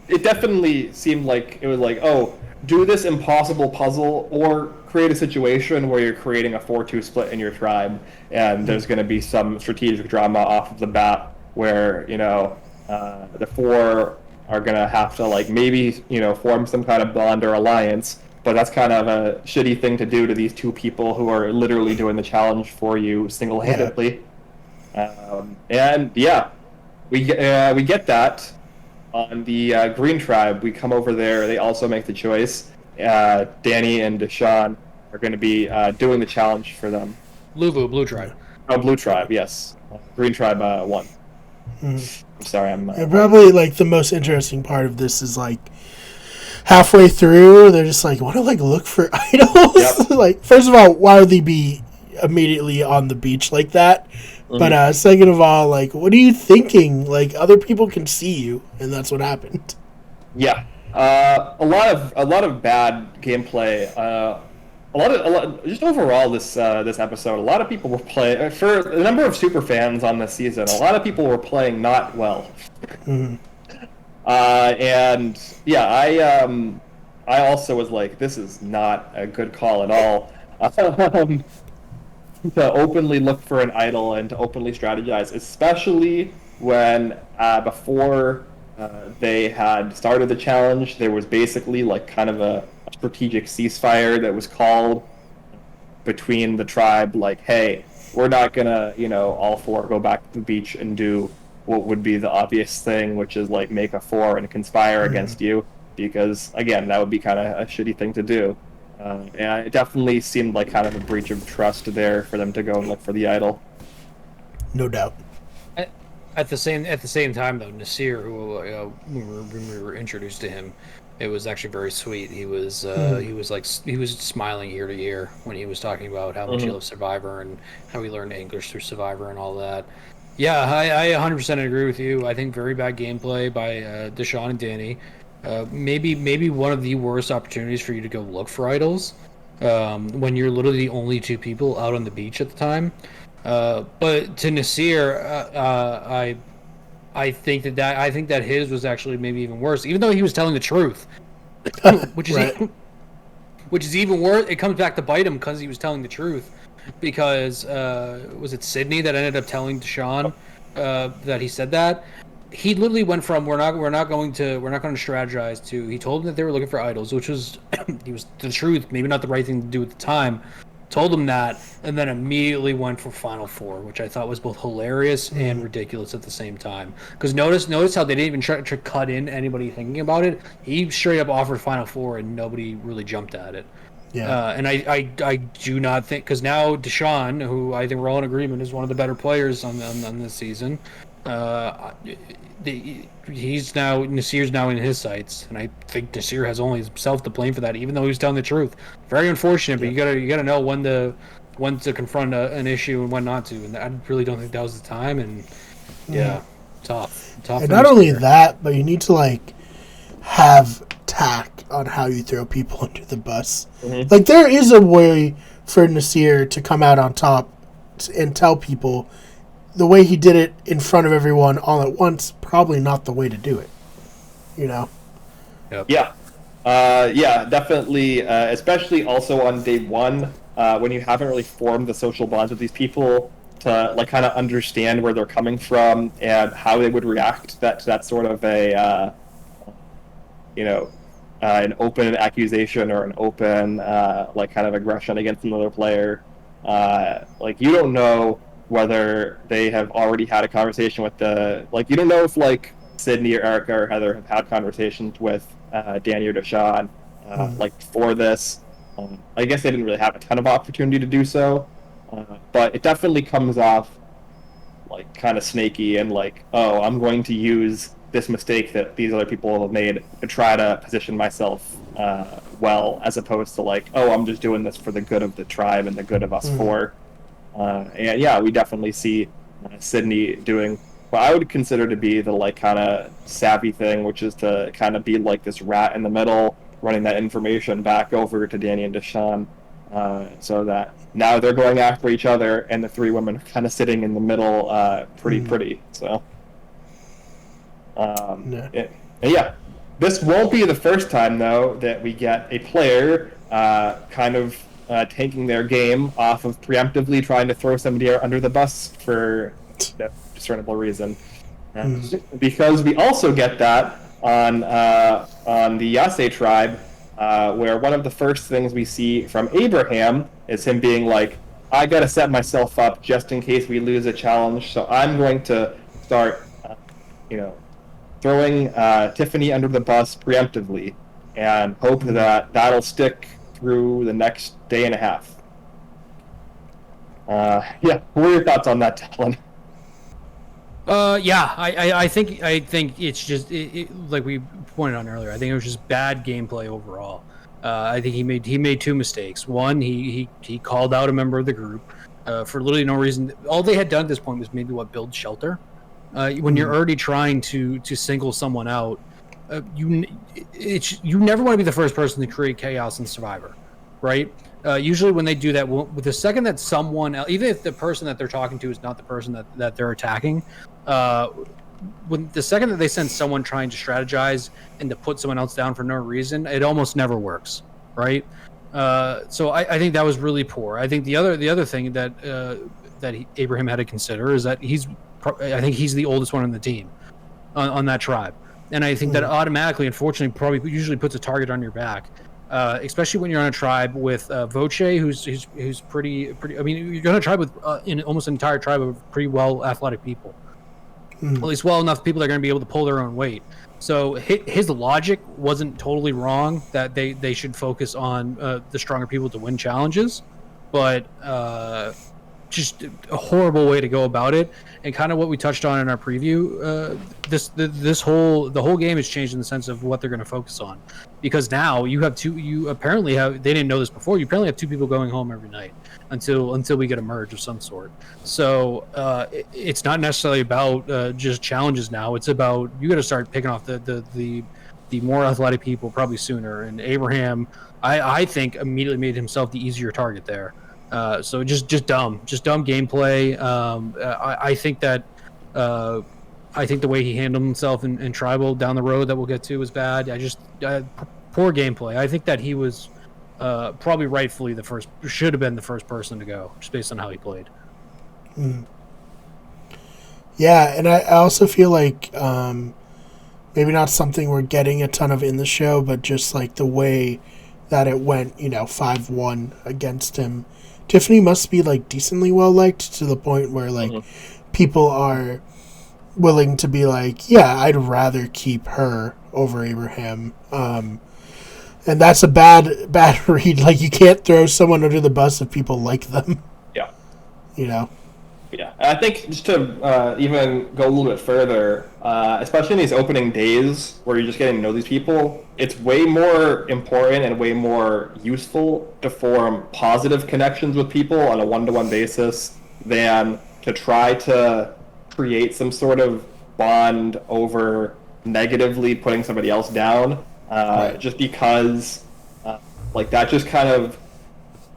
it definitely seemed like it was like, oh, do this impossible puzzle or create a situation where you're creating a 4-2 split in your tribe, and there's going to be some strategic drama off of the bat where, the 4 are going to have to like maybe, form some kind of bond or alliance. But that's kind of a shitty thing to do to these 2 people who are literally doing the challenge for you single-handedly. We get that. On the Green Tribe, we come over there. They also make the choice. Danny and Deshaun are going to be doing the challenge for them. Blue Tribe. Oh, Blue Tribe, yes. Green Tribe won. I'm sorry, And probably like the most interesting part of this is like, halfway through, they're just like, want to like look for idols? Yep. Like, first of all, why would they be immediately on the beach like that? But second of all, like, what are you thinking? Like, other people can see you, and that's what happened. Yeah, a lot of bad gameplay. A lot just overall this episode. A lot of people were playing for the number of super fans on this season. A lot of people were playing not well. I also was like, this is not a good call at all. to openly look for an idol and to openly strategize, especially when before they had started the challenge, there was basically like kind of a strategic ceasefire that was called between the tribe, like, hey, we're not gonna, all four go back to the beach and do what would be the obvious thing, which is like make a four and conspire against you, because again, that would be kind of a shitty thing to do. And it definitely seemed like kind of a breach of trust there for them to go and look for the idol. No doubt. At the same time, though, Nasir, who when we were introduced to him, it was actually very sweet. He was smiling ear to ear when he was talking about how much he loves Survivor and how he learned English through Survivor and all that. Yeah, I 100% agree with you. I think very bad gameplay by Deshaun and Danny. Maybe one of the worst opportunities for you to go look for idols when you're literally the only two people out on the beach at the time. But to Nasir, I think that his was actually maybe even worse, even though he was telling the truth, which is Right. which is even worse. It comes back to bite him because he was telling the truth. Because was it Sydney that ended up telling Deshaun that he said that? He literally went from we're not going to strategize to he told them that they were looking for idols, which was he was the truth, maybe not the right thing to do at the time. Told him that, and then immediately went for Final Four, which I thought was both hilarious and ridiculous at the same time. Because notice how they didn't even try to cut in anybody thinking about it. He straight up offered Final Four, and nobody really jumped at it. Yeah. And I do not think, because now Deshaun, who I think we're all in agreement is one of the better players on this season, Nasir's now in his sights, and I think Nasir has only himself to blame for that, even though he was telling the truth. Very unfortunate, but you gotta know when to confront an issue and when not to, and I really don't think that was the time. And tough. And not only that, but you need to like have tact on how you throw people under the bus. Like there is a way for Nasir to come out on top and tell people. The way he did it in front of everyone all at once, probably not the way to do it. Yep. Yeah. Yeah, definitely. Especially also on day one, when you haven't really formed the social bonds with these people to like kind of understand where they're coming from and how they would react to that sort of an open accusation or an open like kind of aggression against another player. Like you don't know whether they have already had a conversation with you don't know if like Sydney or Erica or Heather have had conversations with Danny or Deshaun like before this. I guess they didn't really have a ton of opportunity to do so, but it definitely comes off like kind of snaky and like, oh, I'm going to use this mistake that these other people have made to try to position myself well, as opposed to like, oh, I'm just doing this for the good of the tribe and the good of us four. And yeah, we definitely see Sydney doing what I would consider to be the like kind of savvy thing, which is to kind of be like this rat in the middle, running that information back over to Danny and Deshaun, so that now they're going after each other, and the three women are kind of sitting in the middle, pretty. So, yeah, this won't be the first time though that we get a player kind of taking their game off of preemptively trying to throw somebody under the bus for no discernible reason. Because we also get that on the Yase tribe, where one of the first things we see from Abraham is him being like, I gotta set myself up just in case we lose a challenge, so I'm going to start, throwing Tiffany under the bus preemptively and hope that that'll stick through the next day and a half. Yeah, what are your thoughts on that, Talon? Yeah, I think it's just like we pointed on earlier. I think it was just bad gameplay overall. I think he made two mistakes. One, he called out a member of the group for literally no reason. All they had done at this point was maybe build shelter. When you're already trying to single someone out, you never want to be the first person to create chaos in Survivor, right? Usually when they do that, with the second that someone, even if the person that they're talking to is not the person that they're attacking, when the second that they send someone trying to strategize and to put someone else down for no reason, it almost never works, right? So I think that was really poor. I think the other thing that Abraham had to consider is that I think he's the oldest one on the team on that tribe, and I think that automatically, unfortunately, probably usually puts a target on your back. Especially when you're on a tribe with Voce, who's pretty. I mean, you're on a tribe with in almost an entire tribe of pretty well athletic people, at least well enough people that are going to be able to pull their own weight. So his logic wasn't totally wrong that they should focus on the stronger people to win challenges, but just a horrible way to go about it. And kind of what we touched on in our preview, the whole game has changed in the sense of what they're going to focus on, because now you apparently have, they didn't know this before, you apparently have two people going home every night until we get a merge of some sort. So it's not necessarily about just challenges now. It's about, you got to start picking off the more athletic people probably sooner. And Abraham, I think, immediately made himself the easier target there. So just dumb gameplay. I think that I think the way he handled himself in Tribal down the road that we'll get to was bad. Poor gameplay. I think that he was probably rightfully should have been the first person to go, just based on how he played. Yeah, and I also feel like maybe not something we're getting a ton of in the show, but just like the way that it went, 5-1 against him. Tiffany must be like decently well liked to the point where like people are willing to be like, yeah, I'd rather keep her over Abraham. And that's a bad read. Like, you can't throw someone under the bus if people like them. Yeah. Yeah, I think just to even go a little bit further, especially in these opening days where you're just getting to know these people, it's way more important and way more useful to form positive connections with people on a one-to-one basis than to try to create some sort of bond over negatively putting somebody else down, right. just because like that just kind of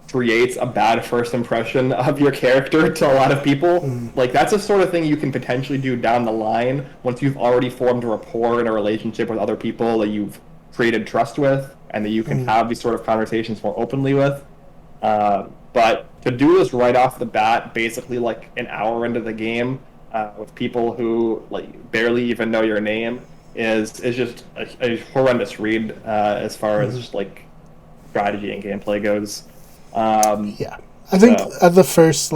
creates a bad first impression of your character to a lot of people. Like, that's the sort of thing you can potentially do down the line once you've already formed a rapport and a relationship with other people that you've created trust with and that you can have these sort of conversations more openly with. But to do this right off the bat, basically like an hour into the game, with people who like barely even know your name is just a horrendous read as far as just like strategy and gameplay goes. Yeah, I think at the first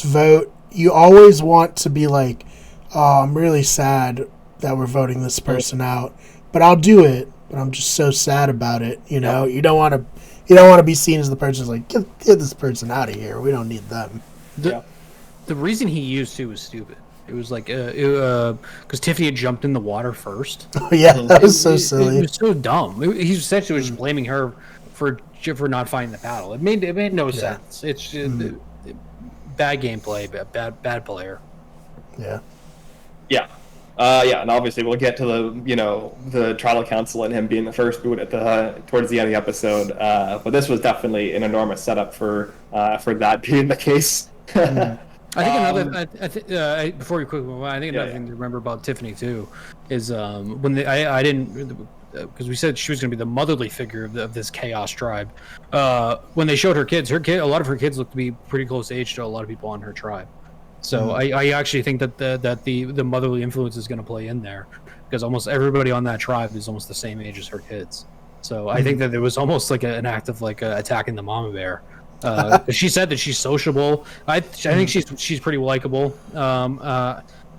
vote, you always want to be like, oh, I'm really sad that we're voting this person out, but I'll do it. But I'm just so sad about it. You don't want to be seen as the person who's like, get this person out of here. We don't need them. The reason he used to was stupid. It was like because Tiffany had jumped in the water first. Oh, yeah, that was so silly. It was so dumb. He essentially was just blaming her for not finding the paddle. It made no sense. It's bad gameplay, bad player. Yeah. And obviously we'll get to the tribal council and him being the first boot towards the end of the episode. But this was definitely an enormous setup for that being the case. I think before we quickly move on, I think another thing to remember about Tiffany too is when I didn't, because we said she was going to be the motherly figure of this chaos tribe. When they showed a lot of her kids looked to be pretty close age to a lot of people on her tribe. So I actually think that the motherly influence is going to play in there, because almost everybody on that tribe is almost the same age as her kids. So I think that there was almost like an act of like attacking the mama bear. She said that she's sociable. I think she's pretty likable.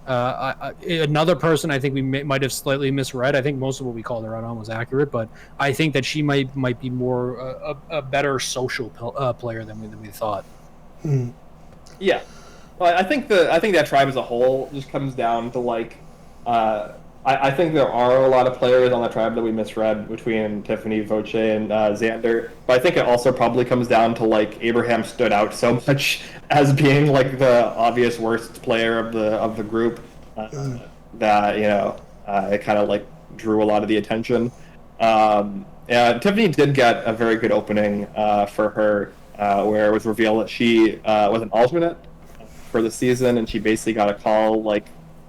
Another person I think we might have slightly misread. I think most of what we called her out on was accurate, but I think that she might be more a better social player than we thought. Yeah, well, I think that tribe as a whole just comes down to like, I think there are a lot of players on that tribe that we misread between Tiffany, Voce, and Xander. But I think it also probably comes down to like Abraham stood out so much as being like the obvious worst player of the group that it kind of like drew a lot of the attention. And Tiffany did get a very good opening for her, where it was revealed that she was an alternate for the season, and she basically got a call like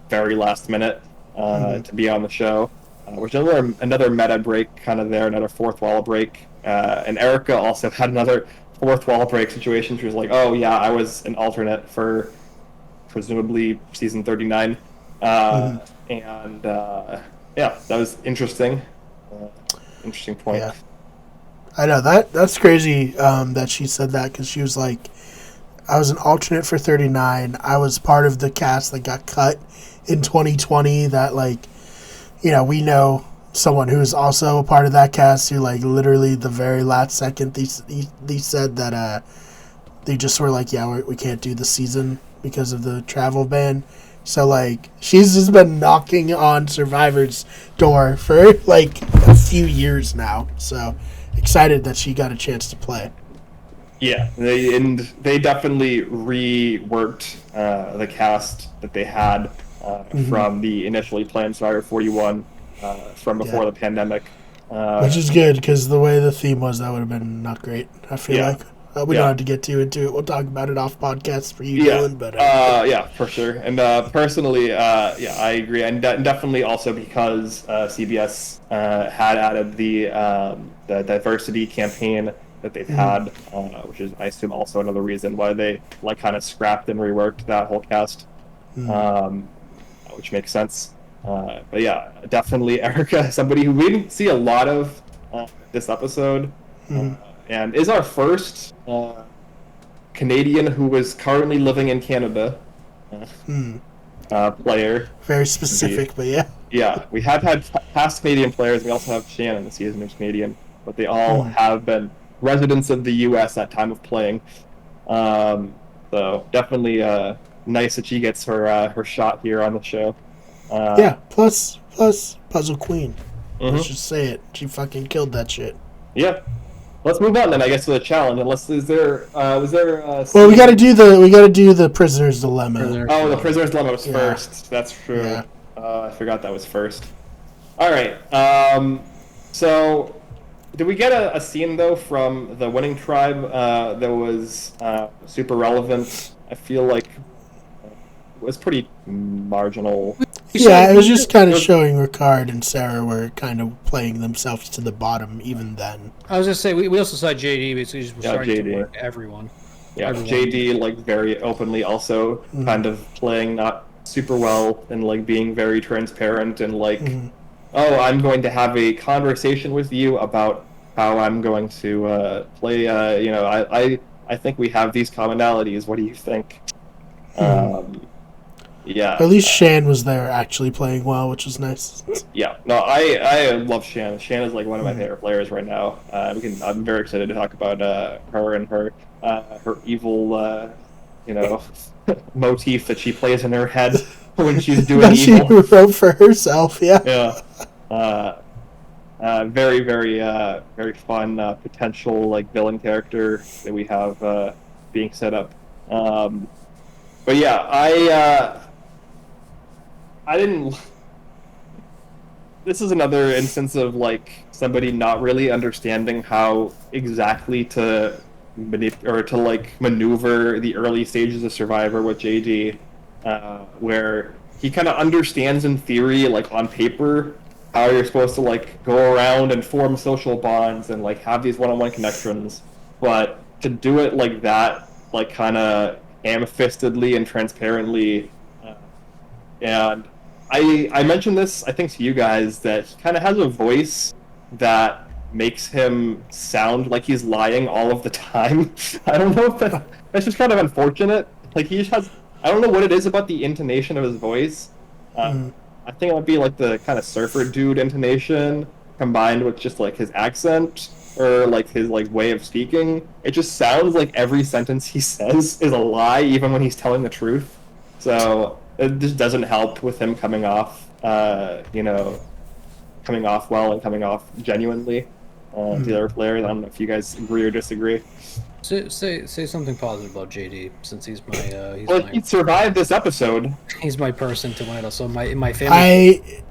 very last minute to be on the show, which is another meta break kind of there, another fourth wall break And Erica also had another fourth wall break situation. She was like, "Oh yeah, I was an alternate for presumably season 39," and yeah, that was interesting. Interesting point. Yeah. I know that's crazy that she said that, because she was like, I was an alternate for 39. I was part of the cast that got cut in 2020. That, like, we know someone who's also a part of that cast who, like, literally the very last second they said that they just were like, yeah, we can't do the season because of the travel ban. So, like, she's just been knocking on Survivor's door for, like, a few years now. So excited that she got a chance to play. Yeah, they definitely reworked the cast that they had from the initially planned Survivor 41 from before the pandemic. Which is good, because the way the theme was, that would have been not great, I feel like. We don't have to get too into it. We'll talk about it off podcast for you, Dylan. But yeah, for sure. And personally, yeah, I agree. And definitely also because CBS had added the diversity campaign that they've had, which is, I assume, also another reason why they like kind of scrapped and reworked that whole cast, which makes sense. But yeah, definitely Erica, somebody who we didn't see a lot of this episode. And is our first Canadian who is currently living in Canada player. Very specific, but yeah. Yeah, we have had past Canadian players. We also have Shannon this season who's Canadian, but they all have been residents of the U.S. at time of playing. So definitely nice that she gets her shot here on the show. Yeah, plus Puzzle Queen. Let's just say it. She fucking killed that shit. Yeah. Let's move on then, I guess, to the challenge. Unless was there? Well, we got to do the prisoner's dilemma. The prisoner's dilemma was first. That's true. Yeah. I forgot that was first. All right. So, did we get a scene though from the winning tribe that was super relevant? I feel like it was pretty marginal. Yeah, it was just kind of showing Ricard and Sarah were kind of playing themselves to the bottom even then. I was going to say, we also saw JD basically just starting to work everyone. Yeah, JD, like, very openly also kind of playing not super well and, like, being very transparent and, like, oh, I'm going to have a conversation with you about how I'm going to play, I think we have these commonalities. What do you think? Yeah. At least Shan was there actually playing well, which is nice. Yeah. No, I love Shan. Shan is like one of my favorite players right now. I'm very excited to talk about her and her evil motif that she plays in her head when she's doing that evil. She wrote for herself, yeah. Yeah. Very, very, very fun potential like villain character that we have being set up. But yeah, I didn't. This is another instance of like somebody not really understanding how exactly to maneuver the early stages of Survivor with JD, where he kind of understands in theory, like on paper, how you're supposed to like go around and form social bonds and like have these one-on-one connections, but to do it like that, like kind of ham-fistedly and transparently, and I mentioned this, I think, to you guys, that he kind of has a voice that makes him sound like he's lying all of the time. I don't know if that's just kind of unfortunate. Like, he just has, I don't know what it is about the intonation of his voice. I think it might be like the kind of surfer dude intonation combined with just like his accent or like his like way of speaking. It just sounds like every sentence he says is a lie, even when he's telling the truth. So it just doesn't help with him coming off, coming off well and coming off genuinely to the other players. I don't know if you guys agree or disagree. Say something positive about JD, since he's my. He survived this episode. He's my person to win it. So my family.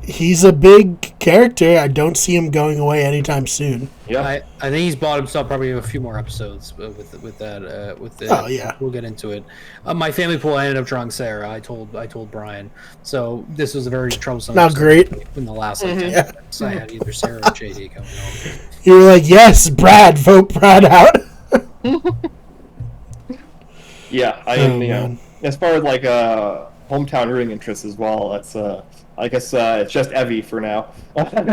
he's a big character. I don't see him going away anytime soon. Yeah. I think he's bought himself probably a few more episodes with that. Oh, yeah. We'll get into it. My family pool, I ended up drawing Sarah. I told Brian. So this was a very troublesome. Not great. In the last 10 Yeah. minutes, I had either Sarah or JD coming over. You were like, yes, Brad, vote Brad out. Yeah, man. as far as like hometown rooting interests as well, that's I guess it's just Evie for now.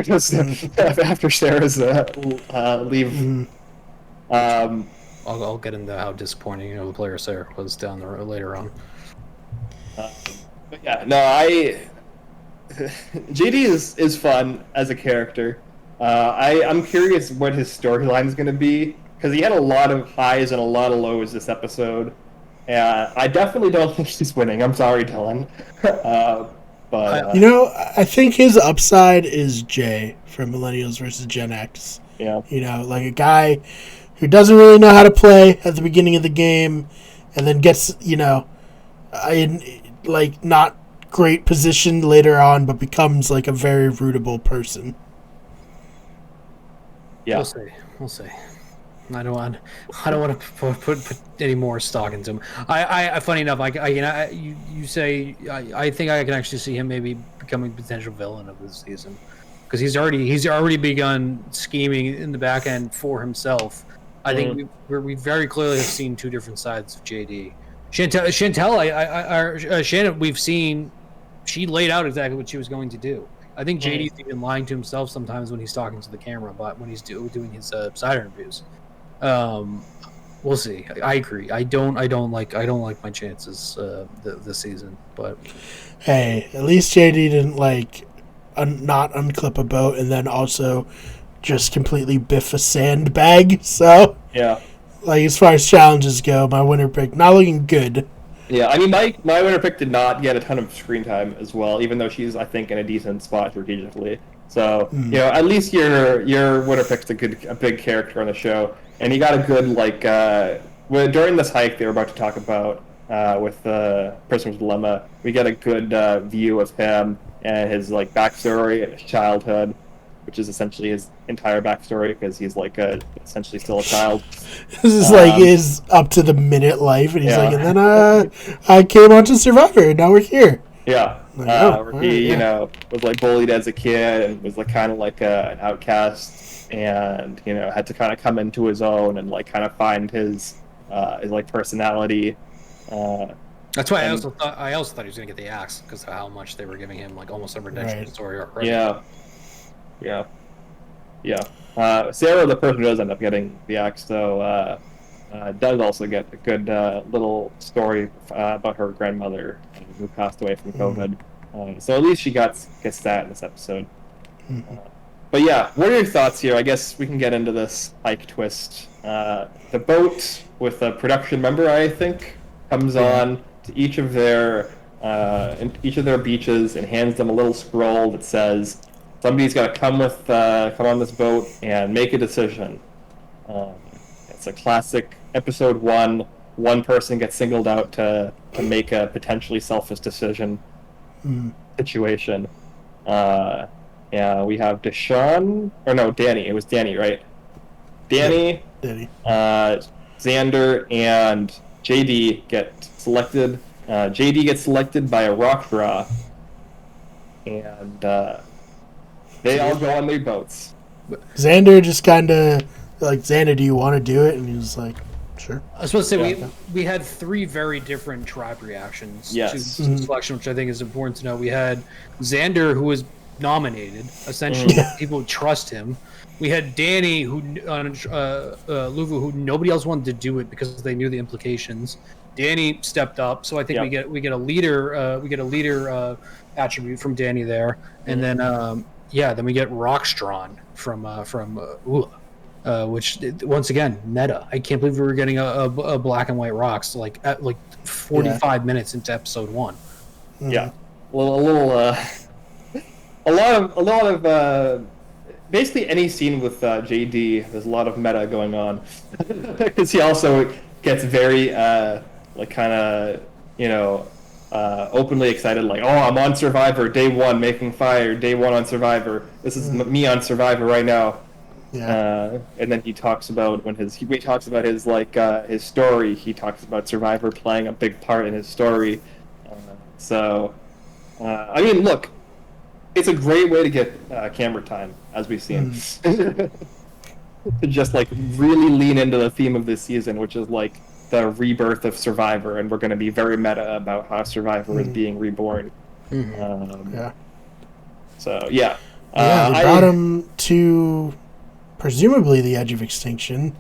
Just after Sarah's leave. I'll get into how disappointing the player Sarah was down the road later on. But yeah, no, JD is fun as a character. I'm curious what his storyline is going to be, because he had a lot of highs and a lot of lows this episode. I definitely don't think he's winning. I'm sorry, Dylan. But I think his upside is Jay from Millennials versus Gen X. yeah, Like a guy who doesn't really know how to play at the beginning of the game, and then gets, in like not great position later on, but becomes like a very rootable person. yeah. We'll see. I don't want to put any more stock into him. I funny enough, you say I think I can actually see him maybe becoming a potential villain of this season, because he's already begun scheming in the back end for himself. I think we very clearly have seen two different sides of JD. Chantel, Shannon, we've seen she laid out exactly what she was going to do. I think JD's even lying to himself sometimes when he's talking to the camera, but when he's doing his side interviews. We'll see. I agree. I don't like my chances this season. But hey, at least JD didn't not unclip a boat and then also just completely biff a sandbag. So Yeah. As far as challenges go, my winner pick not looking good. Yeah, I mean, my winner pick did not get a ton of screen time as well, even though she's, I think, in a decent spot strategically. So, at least your winner pick's a big character on the show, and he got a good during this hike they were about to talk about with the Prisoner's Dilemma. We get a good view of him and his backstory and his childhood, which is essentially his entire backstory, because he's essentially still a child. This is his up to the minute life, and he's Yeah. and then I came on to Survivor, and now we're here. Yeah, where he was bullied as a kid and was kind of an outcast, and had to kind of come into his own and kind of find his personality. that's why I also thought he was gonna get the axe, because of how much they were giving him almost a redemption story already. Yeah. Sarah, the person who does end up getting the axe, though, does also get a good little story about her grandmother who passed away from COVID. So at least she gets that in this episode. But yeah, what are your thoughts here? I guess we can get into this hike twist. The boat with a production member, I think, comes on to each of their beaches and hands them a little scroll that says, somebody's got to come on this boat and make a decision. It's a classic episode 1. One person gets singled out to make a potentially selfish decision situation. Yeah, we have Danny. It was Danny, right? Danny, Xander, and JD get selected. JD gets selected by a rock draw, and they all go on their boats. Xander just kind of Xander, do you want to do it? And he was like, sure. I was supposed to say we had 3 very different tribe reactions to the selection, which I think is important to know. We had Xander, who was nominated, essentially people trust him. We had Danny, who Luvu, who nobody else wanted to do it because they knew the implications. Danny stepped up, so I think we get a leader attribute from Danny there, and then then we get Rockstrawn from Ula, which once again meta. I can't believe we were getting a black and white rocks at 45 minutes into episode 1. Yeah, well, a lot of basically any scene with JD, there's a lot of meta going on, because he also gets very openly excited, like, "Oh, I'm on Survivor, day one, making fire, day one on Survivor. This is me on Survivor right now." Yeah. And then he talks about he talks about his his story. He talks about Survivor playing a big part in his story. So, I mean, look, it's a great way to get camera time, as we've seen, to just like really lean into the theme of this season, which is like the rebirth of Survivor, and we're going to be very meta about how Survivor is being reborn. Yeah. So yeah, They brought him to presumably the edge of extinction.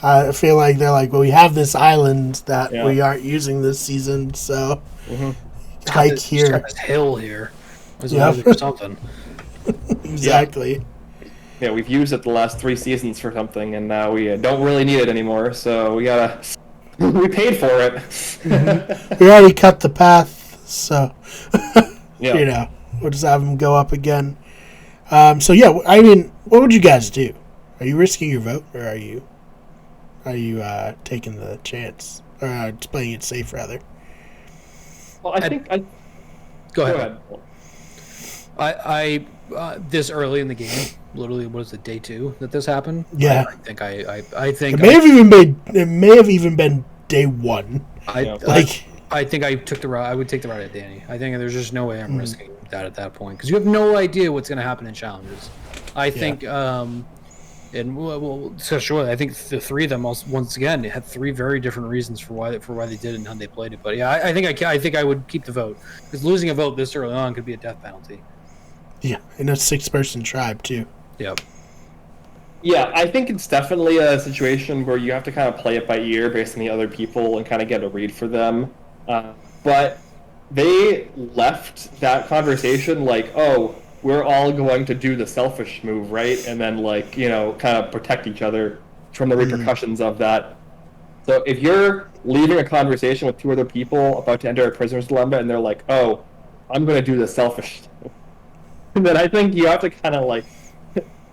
I feel like they're like, well, we have this island that we aren't using this season, so hike here. Got this hill here. Yep. Or something. Exactly. Yeah, we've used it the last 3 seasons for something, and now we don't really need it anymore. So we gotta. We paid for it. We already cut the path, so Yeah. you know, we'll just have them go up again. So yeah, I mean, what would you guys do? Are you risking your vote, or are you taking the chance, or playing it safe rather? Well, I think I. Go ahead. I this early in the game, literally, what is it, day 2 that this happened? Yeah. I think It may have even been day 1. I think I took the route. I would take the route at Danny. I think there's just no way I'm risking that at that point, because you have no idea what's going to happen in challenges. I think, and we'll discuss shortly. I think the 3 of them, once again, had 3 very different reasons for why they did it and how they played it. But yeah, I think I would keep the vote, because losing a vote this early on could be a death penalty. Yeah, in a 6-person tribe too. Yep. Yeah, I think it's definitely a situation where you have to kind of play it by ear based on the other people and kind of get a read for them. But they left that conversation like, oh, we're all going to do the selfish move, right? And then, like, kind of protect each other from the repercussions of that. So if you're leaving a conversation with 2 other people about to enter a prisoner's dilemma and they're like, oh, I'm going to do the selfish stuff, then I think you have to kind of, like,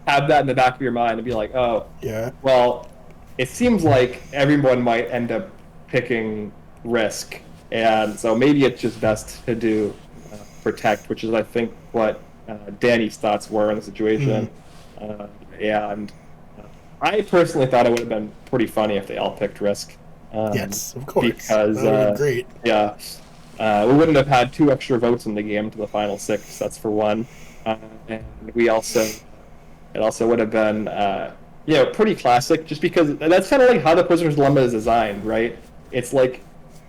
have that in the back of your mind and be like, oh, yeah, well, it seems like everyone might end up picking risk, and so maybe it's just best to do protect, which is, I think, what Danny's thoughts were in the situation. And I personally thought it would have been pretty funny if they all picked risk. Yes, of course. Because, that would have been great. Yeah, we wouldn't have had 2 extra votes in the game to the final 6, that's for one. And it also would have been, pretty classic, just because that's kind of like how the Prisoner's Dilemma is designed, right? It's like,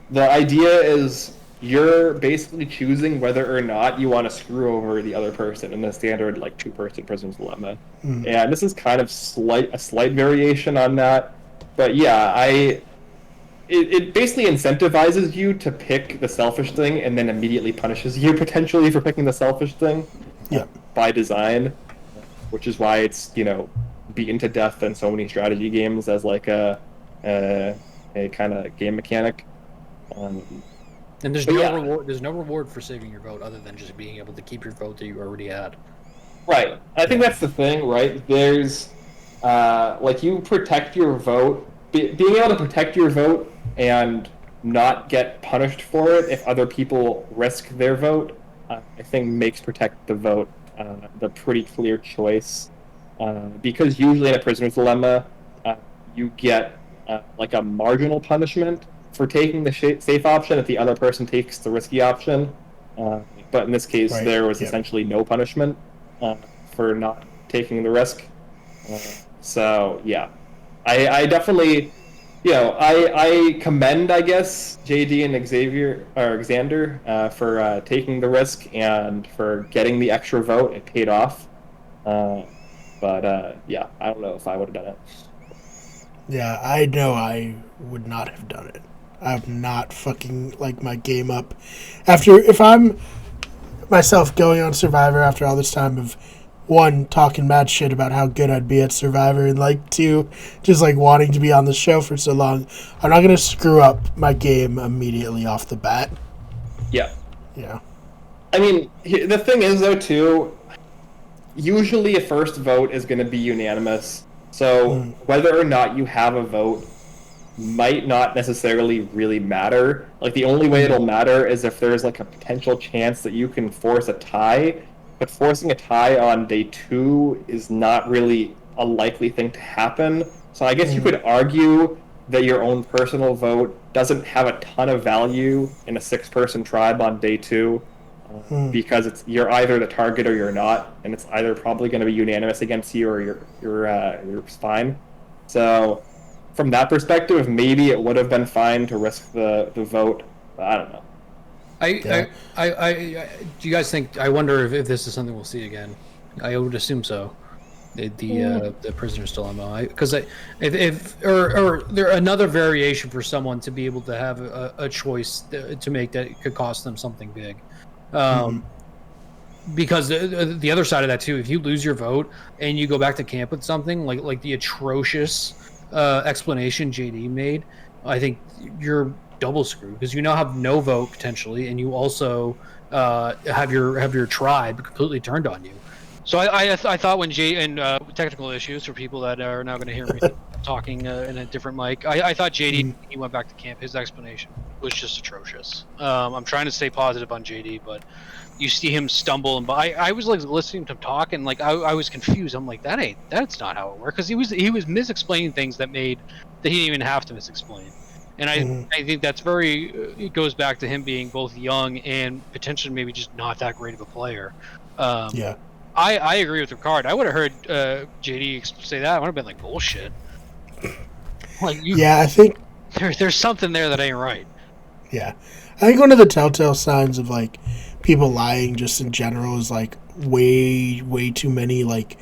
the idea is you're basically choosing whether or not you want to screw over the other person in the standard, like, 2-person Prisoner's Dilemma. And this is kind of a slight variation on that. But yeah, it basically incentivizes you to pick the selfish thing and then immediately punishes you potentially for picking the selfish thing. Yeah. By design, which is why it's beaten to death in so many strategy games as like a kind of game mechanic. And there's no reward. There's no reward for saving your vote other than just being able to keep your vote that you already had. Right. I think that's the thing, right? There's you protect your vote. Being able to protect your vote and not get punished for it if other people risk their vote, I think makes protect the vote the pretty clear choice, because usually in a prisoner's dilemma, you get like a marginal punishment for taking the safe option if the other person takes the risky option. But in this case, there was essentially no punishment for not taking the risk. So yeah, I definitely, I commend, I guess, JD and Xander for taking the risk and for getting the extra vote. It paid off. But yeah, I don't know if I would have done it. Yeah, I know I would not have done it. I'm not fucking like my game up. If I'm myself going on Survivor after all this time of 1, talking mad shit about how good I'd be at Survivor, and like 2, just like wanting to be on the show for so long, I'm not gonna screw up my game immediately off the bat. Yeah. Yeah. I mean, the thing is though too, usually a first vote is going to be unanimous. So whether or not you have a vote might not necessarily really matter. Like the only way it'll matter is if there's like a potential chance that you can force a tie, but forcing a tie on day 2 is not really a likely thing to happen. So I guess you could argue that your own personal vote doesn't have a ton of value in a 6-person tribe on day 2, because you're either the target or you're not, and it's either probably going to be unanimous against you or you're fine. So from that perspective, maybe it would have been fine to risk the vote, but I don't know. Do you guys think? I wonder if this is something we'll see again. I would assume so. The prisoner's dilemma, because if there another variation for someone to be able to have a choice to make that could cost them something big. Because the other side of that too, if you lose your vote and you go back to camp with something like the atrocious explanation JD made, I think you're double screwed, because you now have no vote potentially, and you also have your tribe completely turned on you. So I thought when technical issues for people that are now going to hear me talking in a different mic, I thought JD, he went back to camp, his explanation was just atrocious. I'm trying to stay positive on JD, but you see him stumble, and I was like listening to him talk, and like I was confused. I'm like, that's not how it works, because he was misexplaining things that he didn't even have to misexplain. And I think that's it goes back to him being both young and potentially maybe just not that great of a player. I agree with Ricard. I would have heard JD say that. I would have been like, bullshit. I think there's something there that ain't right. Yeah, I think one of the telltale signs of like people lying just in general is like way too many like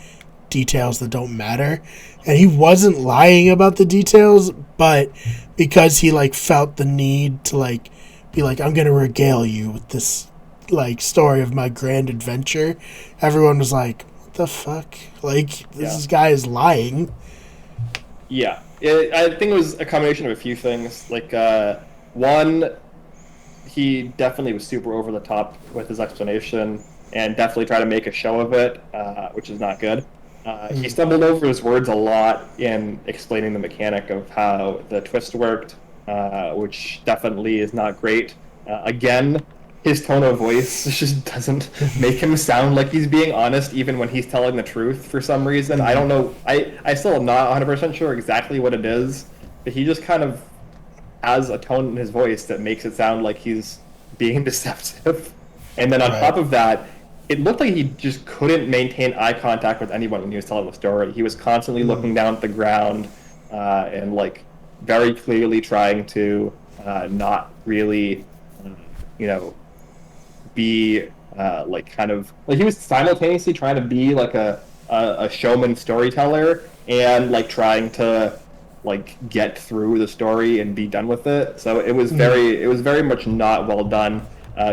details that don't matter. And he wasn't lying about the details, but because he like felt the need to like be like, I'm gonna regale you with this like story of my grand adventure, everyone was like, what the fuck, like this guy is lying. I think it was a combination of a few things. Like one, he definitely was super over the top with his explanation and definitely tried to make a show of it, which is not good. He stumbled over his words a lot in explaining the mechanic of how the twist worked, which definitely is not great. Again, his tone of voice just doesn't make him sound like he's being honest, even when he's telling the truth for some reason. I don't know. I still am not 100% sure exactly what it is, but he just kind of has a tone in his voice that makes it sound like he's being deceptive. And then on top of that, it looked like he just couldn't maintain eye contact with anyone when he was telling the story. He was constantly looking down at the ground and like very clearly trying to not really, be like kind of like he was simultaneously trying to be like a showman storyteller and like trying to like get through the story and be done with it. So it was very much not well done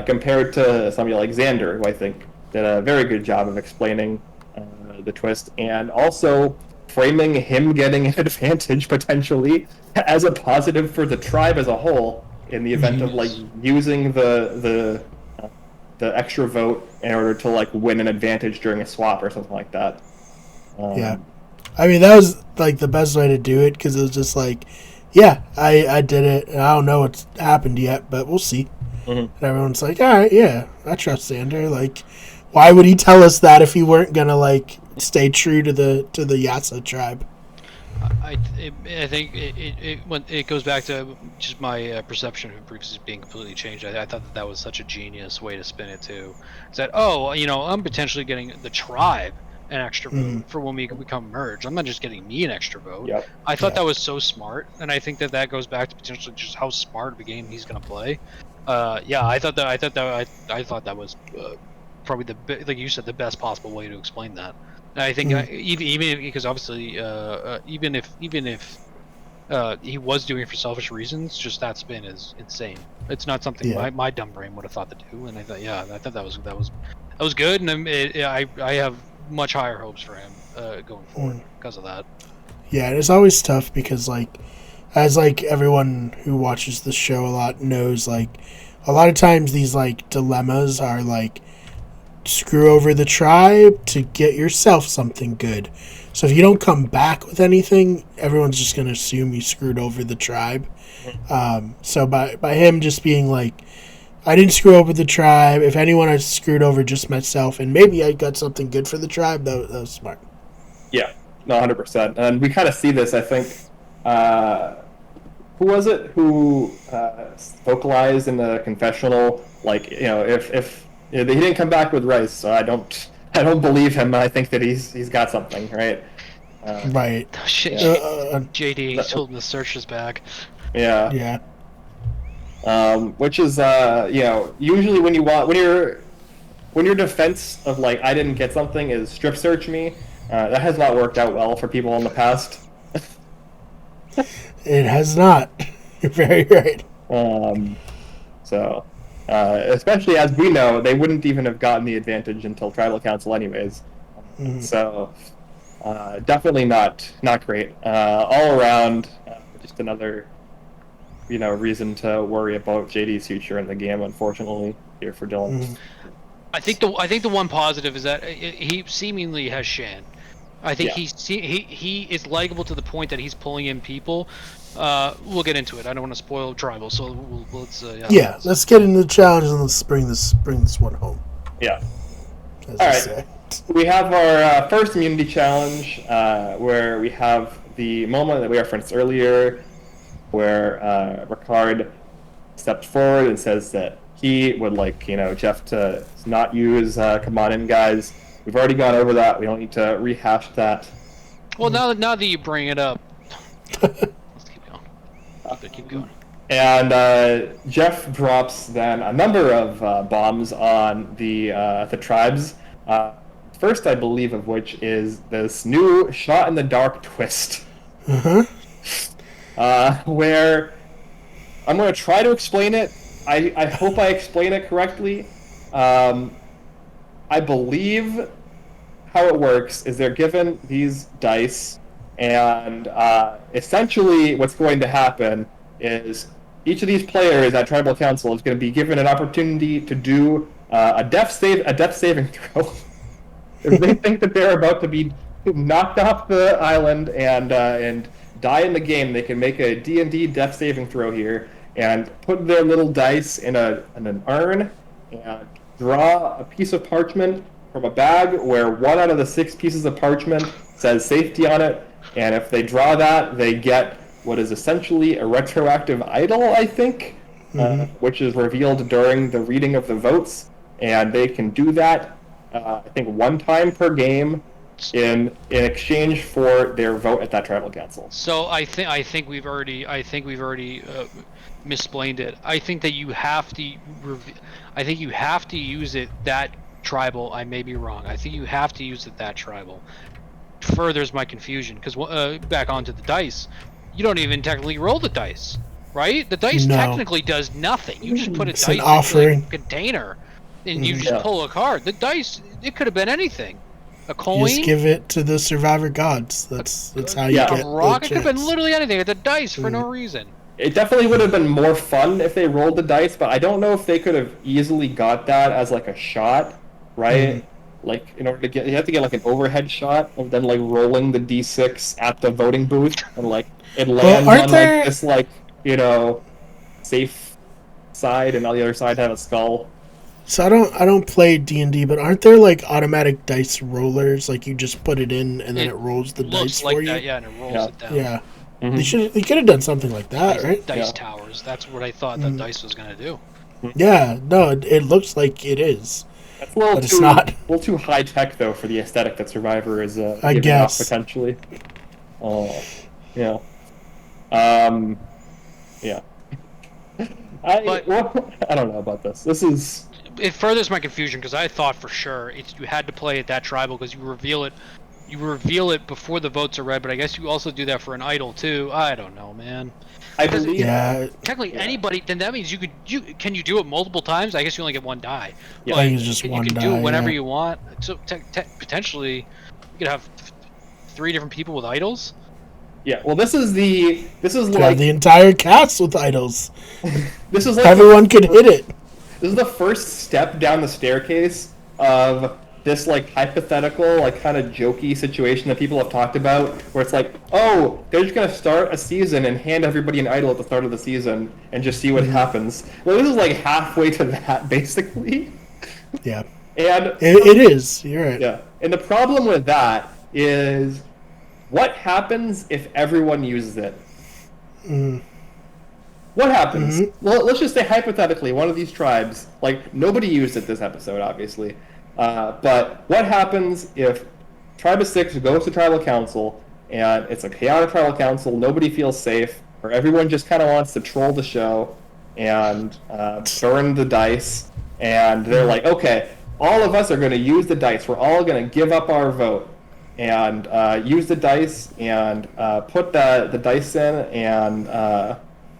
compared to somebody like Xander, who I think did a very good job of explaining the twist and also framing him getting an advantage potentially as a positive for the tribe as a whole in the event of like using the extra vote in order to like win an advantage during a swap or something like that. I mean, that was like the best way to do it, because it was just like, I did it, and I don't know what's happened yet, but we'll see. And everyone's like, all right, I trust Xander. Like, why would he tell us that if he weren't gonna like stay true to the Yatsa tribe? I think it goes back to just my perception of Bruce being completely changed. I thought that was such a genius way to spin it too. Is that I'm potentially getting the tribe an extra vote for when we become merged. I'm not just getting me an extra vote. I thought that was so smart, and I think that goes back to potentially just how smart of a game he's going to play. I thought that was probably like you said, the best possible way to explain that. And I think even because obviously even if he was doing it for selfish reasons, just that spin is insane. It's not something my dumb brain would have thought to do. And I thought that was good, and I have much higher hopes for him going forward because of that. Yeah, it's always tough because like, as like everyone who watches the show a lot knows, like a lot of times these like dilemmas are like screw over the tribe to get yourself something good. So if you don't come back with anything, everyone's just going to assume you screwed over the tribe. So by him just being like, I didn't screw over the tribe. If anyone, I screwed over just myself, and maybe I got something good for the tribe. That was smart. Yeah, no, 100%. And we kind of see this, I think. Who was it who vocalized in the confessional? Like, if he didn't come back with rice, so I don't believe him. I think that he's got something, right? Right. Oh, shit. Uh, JD told him to search his bag. Yeah. yeah. Which is usually when your defense of like I didn't get something is strip search me. That has not worked out well for people in the past. It has not. You're very right. Especially as we know, they wouldn't even have gotten the advantage until Tribal Council anyways. So, definitely not great. All around, just another, reason to worry about JD's future in the game, unfortunately, here for Dylan. I think the one positive is that he seemingly has Shan. I think he is likable to the point that he's pulling in people. We'll get into it. I don't want to spoil Tribal, so let's. Let's get into the challenge and let's bring this one home. Yeah. All right. We have our first immunity challenge, where we have the moment that we referenced earlier, where Ricard steps forward and says that he would like Jeff to not use "come on in, guys." We've already gone over that. We don't need to rehash that. Well, now that you bring it up, let's keep going. Keep going. And Jeff drops then a number of bombs on the tribes. First, I believe, of which is this new shot in the dark twist. Where I'm going to try to explain it. I hope I explain it correctly. I believe how it works is they're given these dice, and essentially what's going to happen is each of these players at Tribal Council is going to be given an opportunity to do a death saving throw. If they think that they're about to be knocked off the island and die in the game, they can make a D&D death saving throw here and put their little dice in an urn and draw a piece of parchment from a bag where 1 out of the 6 pieces of parchment says safety on it, and if they draw that, they get what is essentially a retroactive idol, I think, which is revealed during the reading of the votes, and they can do that, I think, 1 time per game in exchange for their vote at that Tribal Council. So I think we've already misplained it. I think that you have to use it that Tribal. I may be wrong. I think you have to use it that Tribal. Furthers my confusion because back onto the dice, you don't even technically roll the dice, right? The dice technically does nothing. You just put a dice in a container, and you just pull a card. The dice, it could have been anything. A coin. You just give it to the survivor gods. That's how you get a rock. the It could have been chance. literally anything. It's a dice for no reason. It definitely would have been more fun if they rolled the dice, but I don't know if they could have easily got that as like a shot, right? Like in order to get, you have to get like an overhead shot of them like rolling the d6 at the voting booth, and like it lands on like this like safe side, and on the other side have a skull. So I don't play D&D, but aren't there like automatic dice rollers? Like you just put it in and then it rolls the dice like for you. That, yeah, and it rolls it down. Yeah. They could have done something like that, right? Dice towers. That's what I thought that dice was gonna do. Yeah, no, it looks like it is. That's a little it's not. A little too high tech though for the aesthetic that Survivor is I giving guess off potentially. Yeah. Yeah. I don't know about this. This is. It furthers my confusion because I thought for sure you had to play it that Tribal because you reveal it before the votes are read, but I guess you also do that for an idol too. I don't know, man. I believe. Technically, anybody. Then that means can you do it multiple times? I guess you only get 1 die. Yeah, I think it's just one die. You can do it whenever you want. So potentially, you could have 3 different people with idols. Yeah. Well, this is like the entire cast with idols. This is like everyone could hit it. This is the first step down the staircase of this like hypothetical, like kind of jokey situation that people have talked about, where it's like, oh, they're just gonna start a season and hand everybody an idol at the start of the season and just see what happens. Well, this is like halfway to that, basically. Yeah. And It is. You're right. yeah, and the problem with that is, what happens if everyone uses it? What happens? Well, let's just say hypothetically, one of these tribes, like nobody used it this episode, obviously, but what happens if Tribe of Six goes to Tribal Council and it's a chaotic Tribal Council, nobody feels safe, or everyone just kind of wants to troll the show and burn the dice, and they're like, okay, all of us are going to use the dice. We're all going to give up our vote and use the dice and put the dice in, and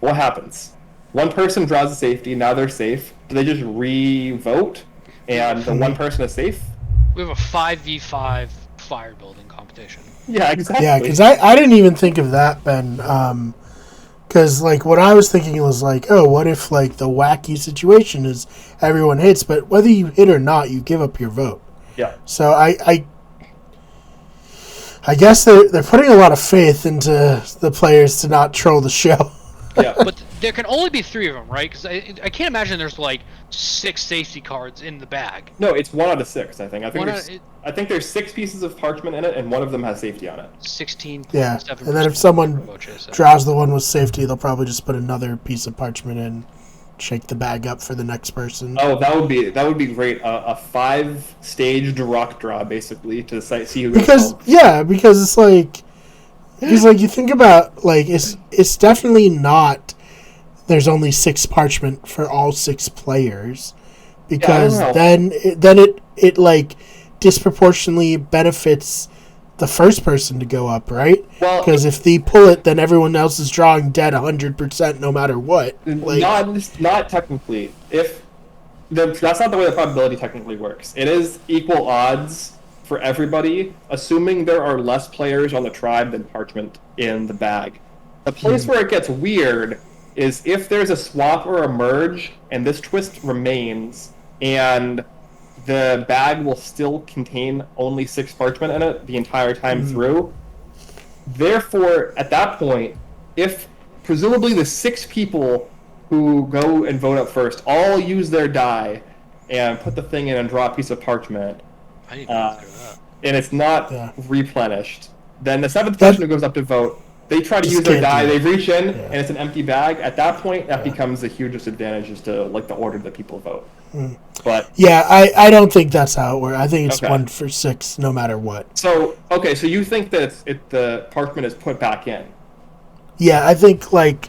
what happens? One person draws a safety, now they're safe. Do they just re-vote and the one person is safe? We have a 5v5 fire building competition. Yeah, exactly. Yeah, because I didn't even think of that, Ben. Because, like, what I was thinking was, like, oh, what if, like, the wacky situation is everyone hits, but whether you hit or not, you give up your vote. Yeah. So I guess they're putting a lot of faith into the players to not troll the show. Yeah. But there can only be 3 of them, right? Because I can't imagine there's like 6 safety cards in the bag. No, it's 1 out of 6, I think. I think there's 6 pieces of parchment in it, and one of them has safety on it. 16. Yeah, and then if someone draws the one with safety, they'll probably just put another piece of parchment in, shake the bag up for the next person. Oh, that would be great. A 5-staged rock draw, basically, to see who goes home. Because it's like, you think about, like, it's definitely not there's only 6 parchment for all 6 players, because then it like disproportionately benefits the first person to go up, right? Well, because if they pull it, then everyone else is drawing dead 100% no matter what. Like, not technically. That's not the way the probability technically works. It is equal odds for everybody, assuming there are less players on the tribe than parchment in the bag. The place where it gets weird is if there's a swap or a merge, and this twist remains, and the bag will still contain only 6 parchment in it the entire time through. Therefore, at that point, if presumably the 6 people who go and vote up first all use their die and put the thing in and draw a piece of parchment, I didn't even consider that. and it's not replenished, then the 7th person who goes up to vote, they try to use their die, they reach in, and it's an empty bag. At that point, that becomes a huge disadvantage as to like the order that people vote. But I don't think that's how it works. I think it's 1 for 6 no matter what. So you think that the parchment is put back in? Yeah, I think like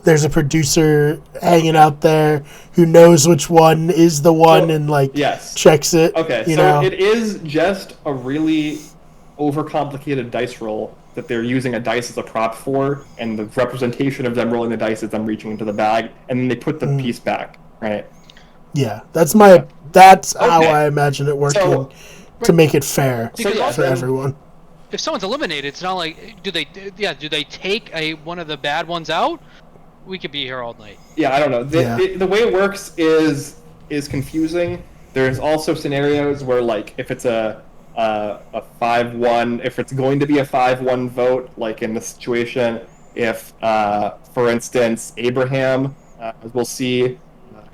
there's a producer hanging out there who knows which one is the one and like checks it. Okay, it is just a really overcomplicated dice roll that they're using a dice as a prop for, and the representation of them rolling the dice is them reaching into the bag, and then they put the piece back, right? Yeah, that's how I imagine it working to make it fair for everyone. If someone's eliminated, it's not like do they take one of the bad ones out? We could be here all night. Yeah, I don't know. The way it works is confusing. There's also scenarios where, like, if it's a 5-1, if it's going to be a 5-1 vote, like in the situation, if for instance Abraham, as we'll see,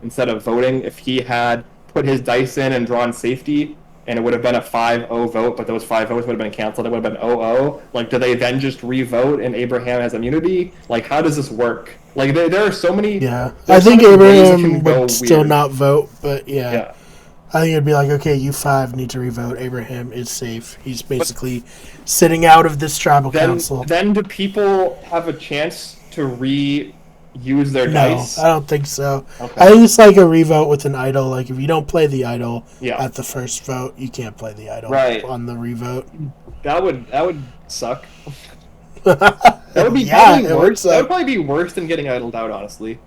instead of voting, if he had put his dice in and drawn safety, and it would have been a 5-0 vote, but those 5 votes would have been canceled, it would have been 0-0. Like, do they then just re-vote and Abraham has immunity? Like, how does this work? Like, there are so many... Yeah, I think Abraham would still not vote, but I think it'd be like, okay, you 5 need to re-vote. Abraham is safe. He's basically sitting out of this tribal council. Then do people have a chance to use their dice? No, I don't think so. Okay. I think it's like a revote with an idol. Like, if you don't play the idol at the first vote, you can't play the idol on the revote. That would suck. That would be probably worse. That would probably be worse than getting idled out, honestly.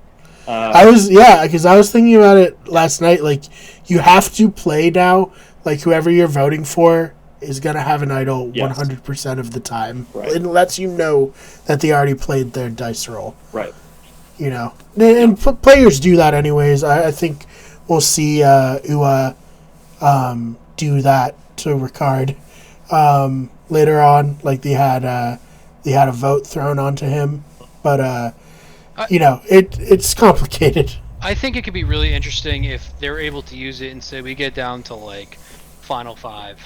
Because I was thinking about it last night. Like, you have to play now. Like, whoever you're voting for is gonna have an idol 100% of the time. Right. It lets you know that they already played their dice roll. Right. You know, and players do that anyways. I think we'll see Ua do that to Ricard later on. Like they had a vote thrown onto him, but it's complicated. I think it could be really interesting if they're able to use it and say we get down to like final 5.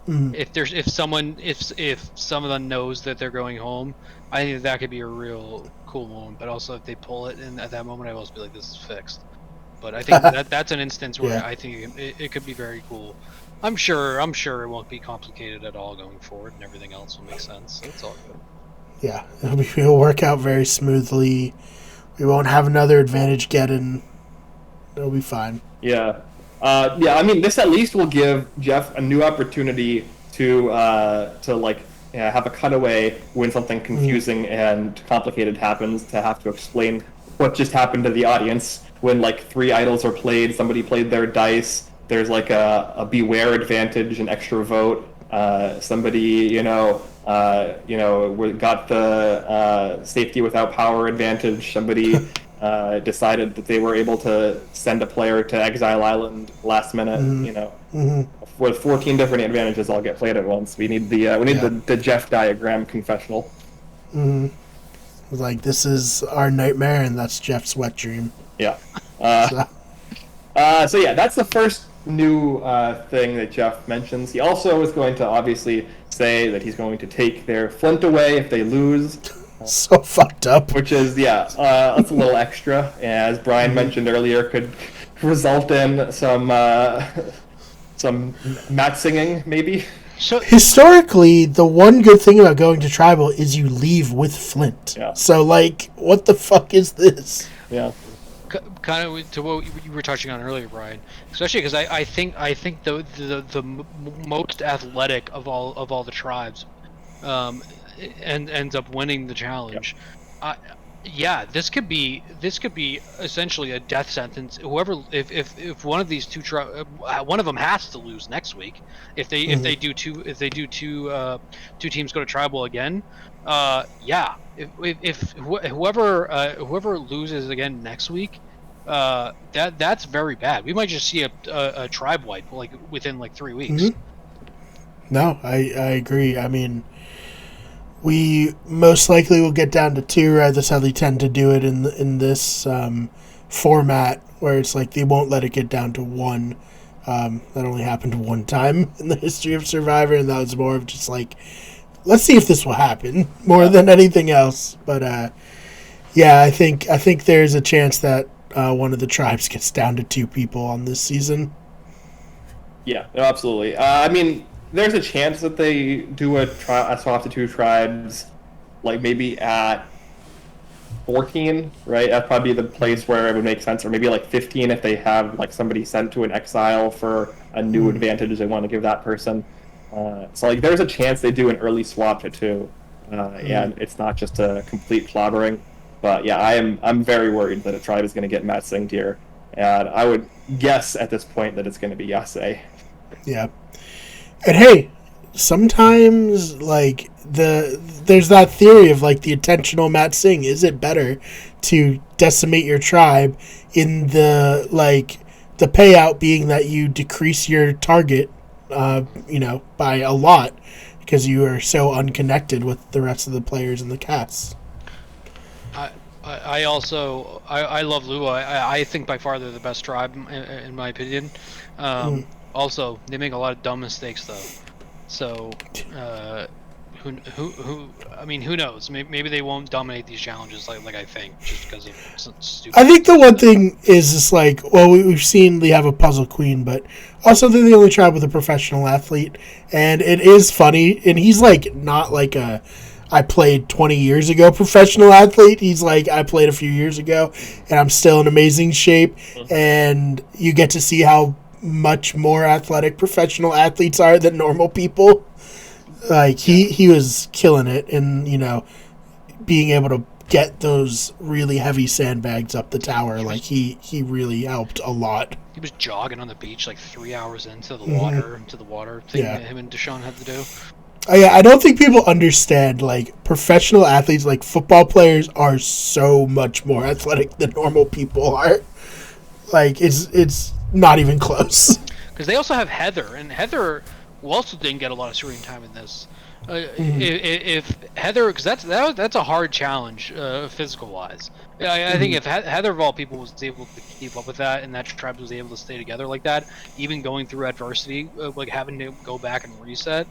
If some of them knows that they're going home, I think that could be a real cool moment. But also if they pull it, and at that moment I will also be like, this is fixed. But I think that's an instance where I think it could be very cool. I'm sure it won't be complicated at all going forward, and everything else will make sense. So it's all good. Yeah, it'll work out very smoothly. We won't have another advantage getting. It'll be fine. Yeah. I mean, this at least will give Jeff a new opportunity to have a cutaway when something confusing and complicated happens, to have to explain what just happened to the audience. When like 3 idols are played, somebody played their dice, there's like a beware advantage, an extra vote. Somebody, got the safety without power advantage. Somebody decided that they were able to send a player to Exile Island last minute. With 14 different advantages all get played at once. We need the Jeff diagram confessional. Like, this is our nightmare, and that's Jeff's wet dream. Yeah. So that's the first new thing that Jeff mentions. He also is going to obviously say that he's going to take their Flint away if they lose. So fucked up. Which is, that's a little extra. As Brian mentioned earlier, could result in some mat singing, maybe. So historically, the one good thing about going to tribal is you leave with Flint. Yeah. So, like, what the fuck is this? Yeah. Kind of to what you were touching on earlier, Brian. Especially because I think the most athletic of all the tribes, ends up winning the challenge. This could be essentially a death sentence. Whoever, if one of these one of them has to lose next week. If they do two teams go to tribal again, if whoever loses again next week, that's very bad. We might just see a tribe wipe like within like 3 weeks. No, I agree. I mean, we most likely will get down to 2, right? That's how they tend to do it in this format, where it's like they won't let it get down to 1. That only happened one time in the history of Survivor, and that was more of just like, let's see if this will happen more than anything else. But I think there's a chance that one of the tribes gets down to 2 people on this season. Yeah, no, absolutely. I mean, there's a chance that they do a swap to 2 tribes, like maybe at 14, right? That'd probably be the place where it would make sense, or maybe like 15 if they have like somebody sent to an exile for a new advantage they want to give that person. So like there's a chance they do an early swap to 2, and it's not just a complete clobbering. But yeah, I'm very worried that a tribe is going to get Matt Singed here, and I would guess at this point that it's going to be Yase. Yeah. And hey, sometimes like there's that theory of like the attentional Matt Sing. Is it better to decimate your tribe in the payout being that you decrease your target, by a lot because you are so unconnected with the rest of the players in the cast? I also love Lua. I think by far they're the best tribe in my opinion. Also, they make a lot of dumb mistakes though. So, who knows? Maybe they won't dominate these challenges like I think, just because of some stupid. I think the one thing is just like, well, we've seen they have a puzzle queen, but also they're the only tribe with a professional athlete, and it is funny. And he's like not like a I played 20 years ago professional athlete. He's like, I played a few years ago, and I'm still in amazing shape. And you get to see how much more athletic professional athletes are than normal people. Like he was killing it, and being able to get those really heavy sandbags up the tower, like he really helped a lot. He was jogging on the beach like 3 hours into the water thing that him and Deshaun had to do. I don't think people understand, like, professional athletes, like football players, are so much more athletic than normal people are. Like, it's not even close. because they also have Heather, and Heather, who also didn't get a lot of screen time in this. If Heather, because that's a hard challenge, physical wise. I think if Heather of all people was able to keep up with that, and that tribe was able to stay together like that, even going through adversity, like having to go back and reset.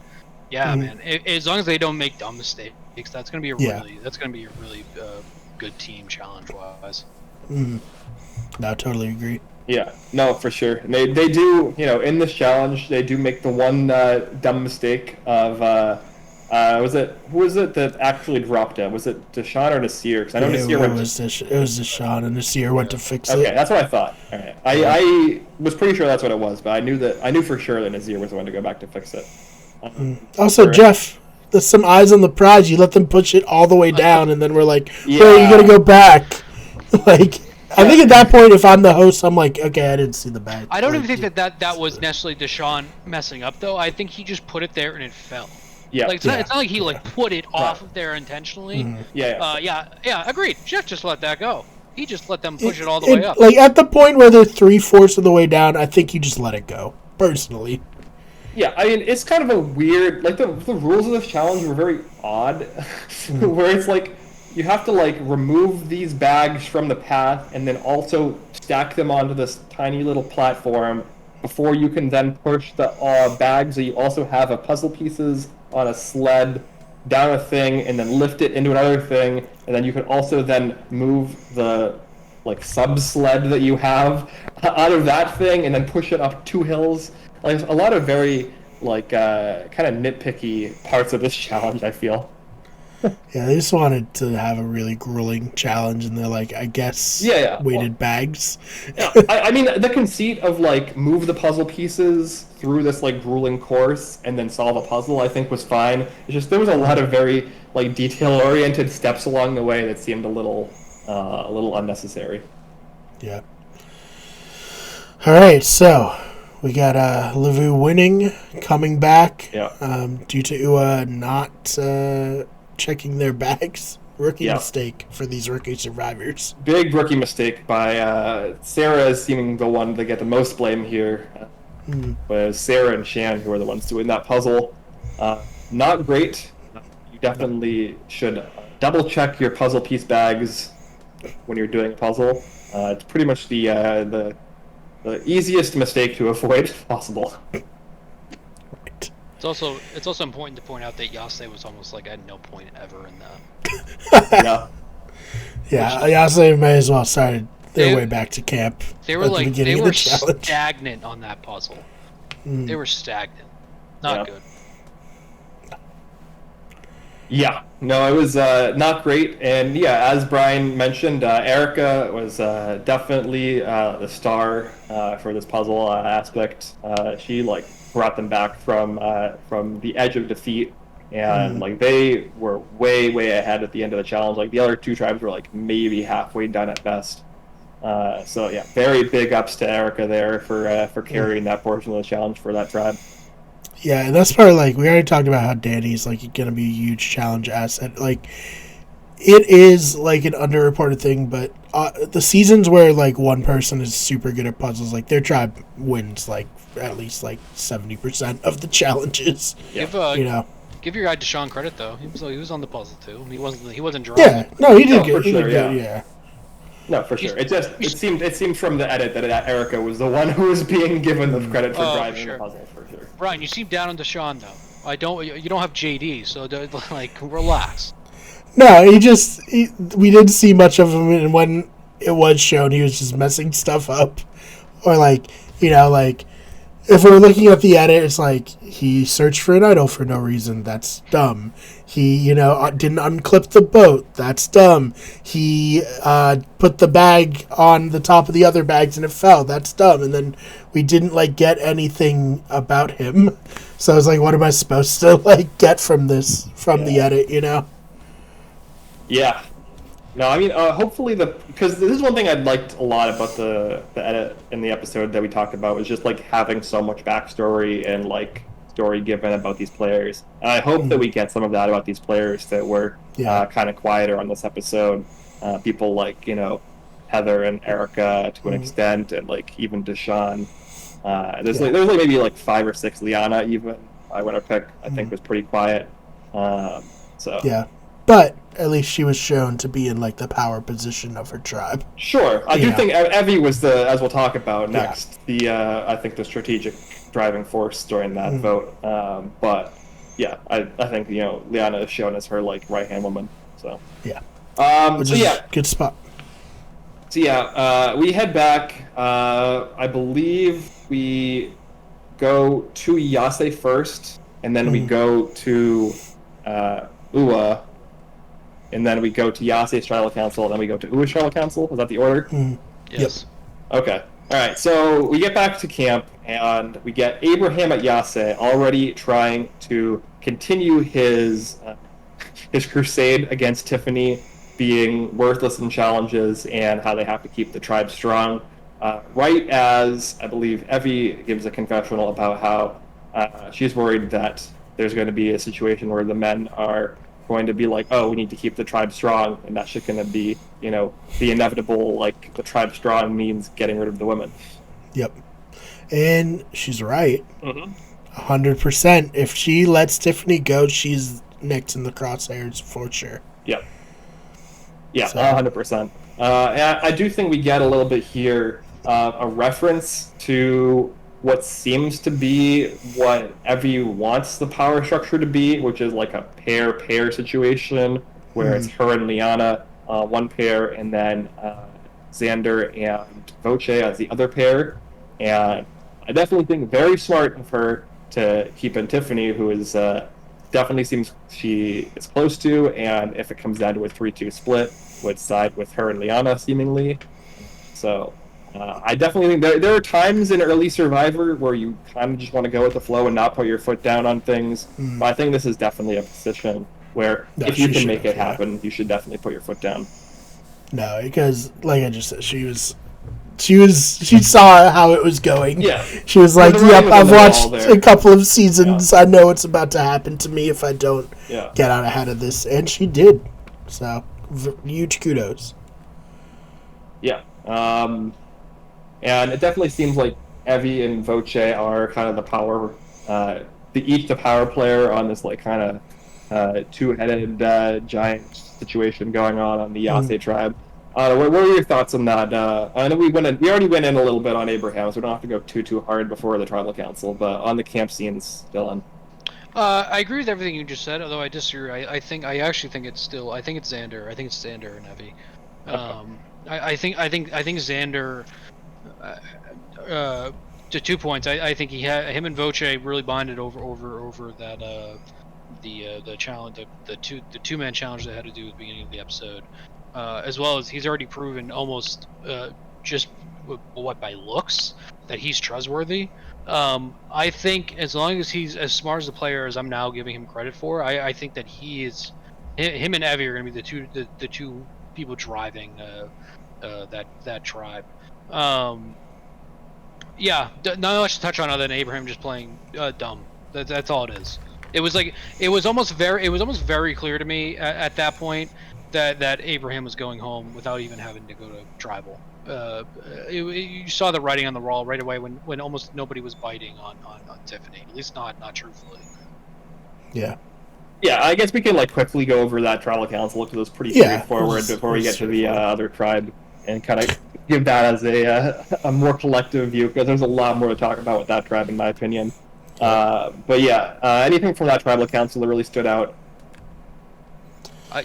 Yeah, man. As long as they don't make dumb mistakes, that's gonna be a really good team challenge wise. No, I totally agree. Yeah, no, for sure. And they do, in this challenge, they do make the one dumb mistake of, who was it that actually dropped it? Was it Deshaun or Nasir? Because I know Nasir it was Deshaun, and Nasir went to fix it. Okay, that's what I thought. All right. I was pretty sure that's what it was, but I knew for sure that Nasir was the one to go back to fix it. Also, Jeff, there's some eyes on the prize. You let them push it all the way down, and then we're like, "Wait, you gotta go back." Like, I think at that point, if I'm the host, I'm like, "Okay, I didn't see the bag." I don't even think that was necessarily Deshaun messing up, though. I think he just put it there and it fell. Yeah. Like it's not like he put it off of there intentionally. Yeah. Agreed. Jeff just let that go. He just let them push it all the way up. Like at the point where they're 3/4 of the way down, I think you just let it go. Personally. Yeah, I mean, it's kind of a weird, like, the rules of this challenge were very odd, where it's like, you have to, like, remove these bags from the path, and then also stack them onto this tiny little platform, before you can then push the bags that you also have of puzzle pieces on a sled, down a thing, and then lift it into another thing, and then you can also then move the, like, sub-sled that you have out of that thing, and then push it up 2 hills. Like, a lot of very, like, kind of nitpicky parts of this challenge, I feel. Yeah, they just wanted to have a really grueling challenge, and they're like, I guess, weighted bags. Yeah, I mean, the conceit of, like, move the puzzle pieces through this, like, grueling course and then solve a puzzle, I think was fine. It's just there was a lot of very, like, detail-oriented steps along the way that seemed a little unnecessary. Yeah. All right, so we got Lavu winning, coming back. Yeah. Due to Ua not checking their bags. Rookie mistake for these rookie survivors. Big rookie mistake by Sarah is seeming the one to get the most blame here. But it was Sarah and Shan who are the ones doing that puzzle. Not great. You definitely should double check your puzzle piece bags when you're doing a puzzle. It's pretty much the easiest mistake to avoid possible. It's also important to point out that Yase was almost like at no point ever in that. Yase may as well started their way back to camp. They were stagnant on that puzzle. They were stagnant. Not good. Yeah, no, it was not great, and as Brian mentioned, Erica was definitely the star for this puzzle aspect. She brought them back from the edge of defeat, and they were way ahead at the end of the challenge. Like the other 2 tribes were maybe halfway done at best. So very big ups to Erica there for carrying that portion of the challenge for that tribe. Yeah, and that's probably we already talked about how Danny's going to be a huge challenge asset. It is an underreported thing, but the seasons where one person is super good at puzzles, their tribe wins at least 70% of the challenges. Yeah. Give your guy Deshaun credit though. He was on the puzzle too. He wasn't drawing. Yeah, no, he did good. He did good. Yeah. No, for sure. It seemed from the edit that Erica was the one who was being given the credit for driving the puzzle, for sure. Brian, you seem down on Deshaun though. You don't have JD, so relax. No, we didn't see much of him, and when it was shown, he was just messing stuff up, or if we're looking at the edit, it's he searched for an idol for no reason. That's dumb. He, didn't unclip the boat. That's dumb. He put the bag on the top of the other bags and it fell. That's dumb. And then we didn't get anything about him. So I was what am I supposed to get from this, the edit, Yeah. No, I mean, hopefully because this is one thing I'd liked a lot about the edit in the episode that we talked about, was just having so much backstory and story given about these players. And I hope that we get some of that about these players that were kind of quieter on this episode. People Heather and Erica to an extent, and even Deshaun. There's like maybe like 5 or 6 Liana even. I want to pick. I think was pretty quiet. So yeah, but at least she was shown to be in like the power position of her tribe. Sure, I do think Evie was as we'll talk about next. I think the strategic driving force during that vote. But yeah, I think Liana is shown as her like right hand woman. So yeah, which is good spot. So we head back. I believe we go to Yase first, and then we go to Ua, and then we go to Yase's tribal council, and then we go to Ua's tribal council. Is that the order? Yes. Yep. Okay. All right. So we get back to camp, and we get Abraham at Yase already trying to continue his crusade against Tiffany being worthless in challenges and how they have to keep the tribe strong. Right as, I believe, Evie gives a confessional about how she's worried that there's going to be a situation where the men are going to be like, oh, we need to keep the tribe strong, and that's just going to be, the inevitable, like, the tribe strong means getting rid of the women. Yep. And she's right. 100%. If she lets Tiffany go, she's next in the crosshairs for sure. Yep. Yeah, 100%. And I do think we get a little bit here a reference to what seems to be what Evie wants the power structure to be, which is like a pair situation where it's her and Liana, one pair, and then Xander and Voce as the other pair. And I definitely think very smart of her to keep in Tiffany, who is definitely seems she is close to, and if it comes down to a 3-2 split, would side with her and Liana, seemingly. So I definitely think there are times in early Survivor where you kind of just want to go with the flow and not put your foot down on things. But I think this is definitely a position where if you can make it happen, you should definitely put your foot down. No, because like I just said, she saw how it was going. Yeah. She was like, yep, I've watched a couple of seasons. I know what's about to happen to me if I don't get out ahead of this. And she did. So, huge kudos. Yeah. And it definitely seems like Evie and Voce are kind of the power, the power player on this like kind of two-headed giant situation going on the Yase tribe. What are your thoughts on that? I know we already went in a little bit on Abraham, so we don't have to go too hard before the tribal council, but on the camp scenes, Dylan. I agree with everything you just said, although I disagree. I actually think it's Xander. I think it's Xander and Evie. I think Xander. To 2 points, I think him and Voce really bonded over that the challenge, the two-man challenge they had to do at the beginning of the episode, as well as he's already proven almost just by looks that he's trustworthy. I think as long as he's as smart as a player as I'm now giving him credit for, I think that him and Evie are going to be the two people driving that tribe. Yeah, not much to touch on other than Abraham just playing dumb. That's all it is. It was almost very clear to me at that point that Abraham was going home without even having to go to tribal. You saw the writing on the wall right away when almost nobody was biting on Tiffany, at least not truthfully. Yeah. Yeah, I guess we can quickly go over that tribal council because it was pretty straightforward before we get to the other tribe and kind of give that as a more collective view because there's a lot more to talk about with that tribe in my opinion. But yeah, anything from that tribal council that really stood out? I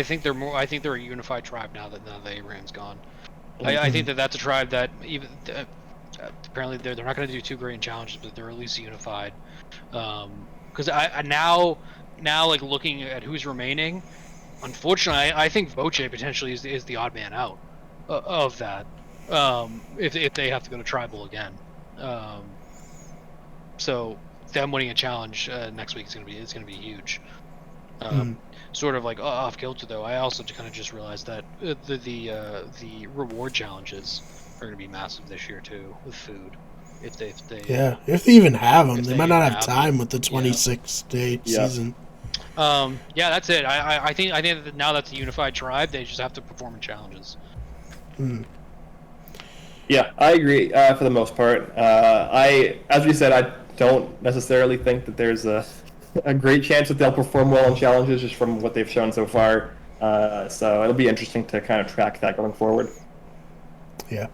think they're a unified tribe now that Abraham's gone. I think that's a tribe that even apparently they're not going to do too great in challenges, but they're at least unified. Because I now looking at who's remaining, unfortunately, I think Voce potentially is the odd man out of that. If they have to go to tribal again, so them winning a challenge next week is gonna be huge. Sort of like off kilter though. I also kind of just realized that the reward challenges are gonna be massive this year too with food. If they even have them, they might not have time with the 26-day season. Yeah, that's it. I think that now that's a unified tribe. They just have to perform in challenges. Yeah, I agree for the most part. As we said, I don't necessarily think that there's a great chance that they'll perform well in challenges just from what they've shown so far. So it'll be interesting to kind of track that going forward. Yeah.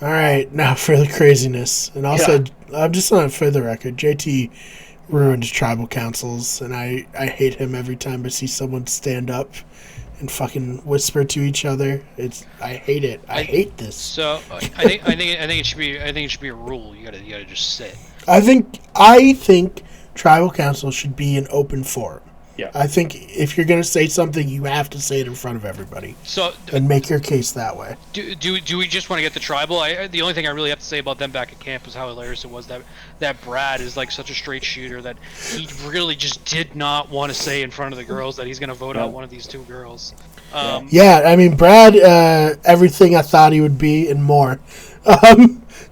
All right, now for the craziness, and also I'm just on for the record, JT ruined tribal councils, and I hate him every time I see someone stand up and fucking whisper to each other. I hate it. I hate this. So I think it should be a rule. You gotta just sit. I think tribal council should be an open forum. Yeah. I think if you're gonna say something, you have to say it in front of everybody. So and make your case that way. Do we just want to get the tribal? The only thing I really have to say about them back at camp was how hilarious it was that Brad is like such a straight shooter that he really just did not want to say in front of the girls that he's gonna vote out one of these two girls. Yeah, I mean Brad, everything I thought he would be and more.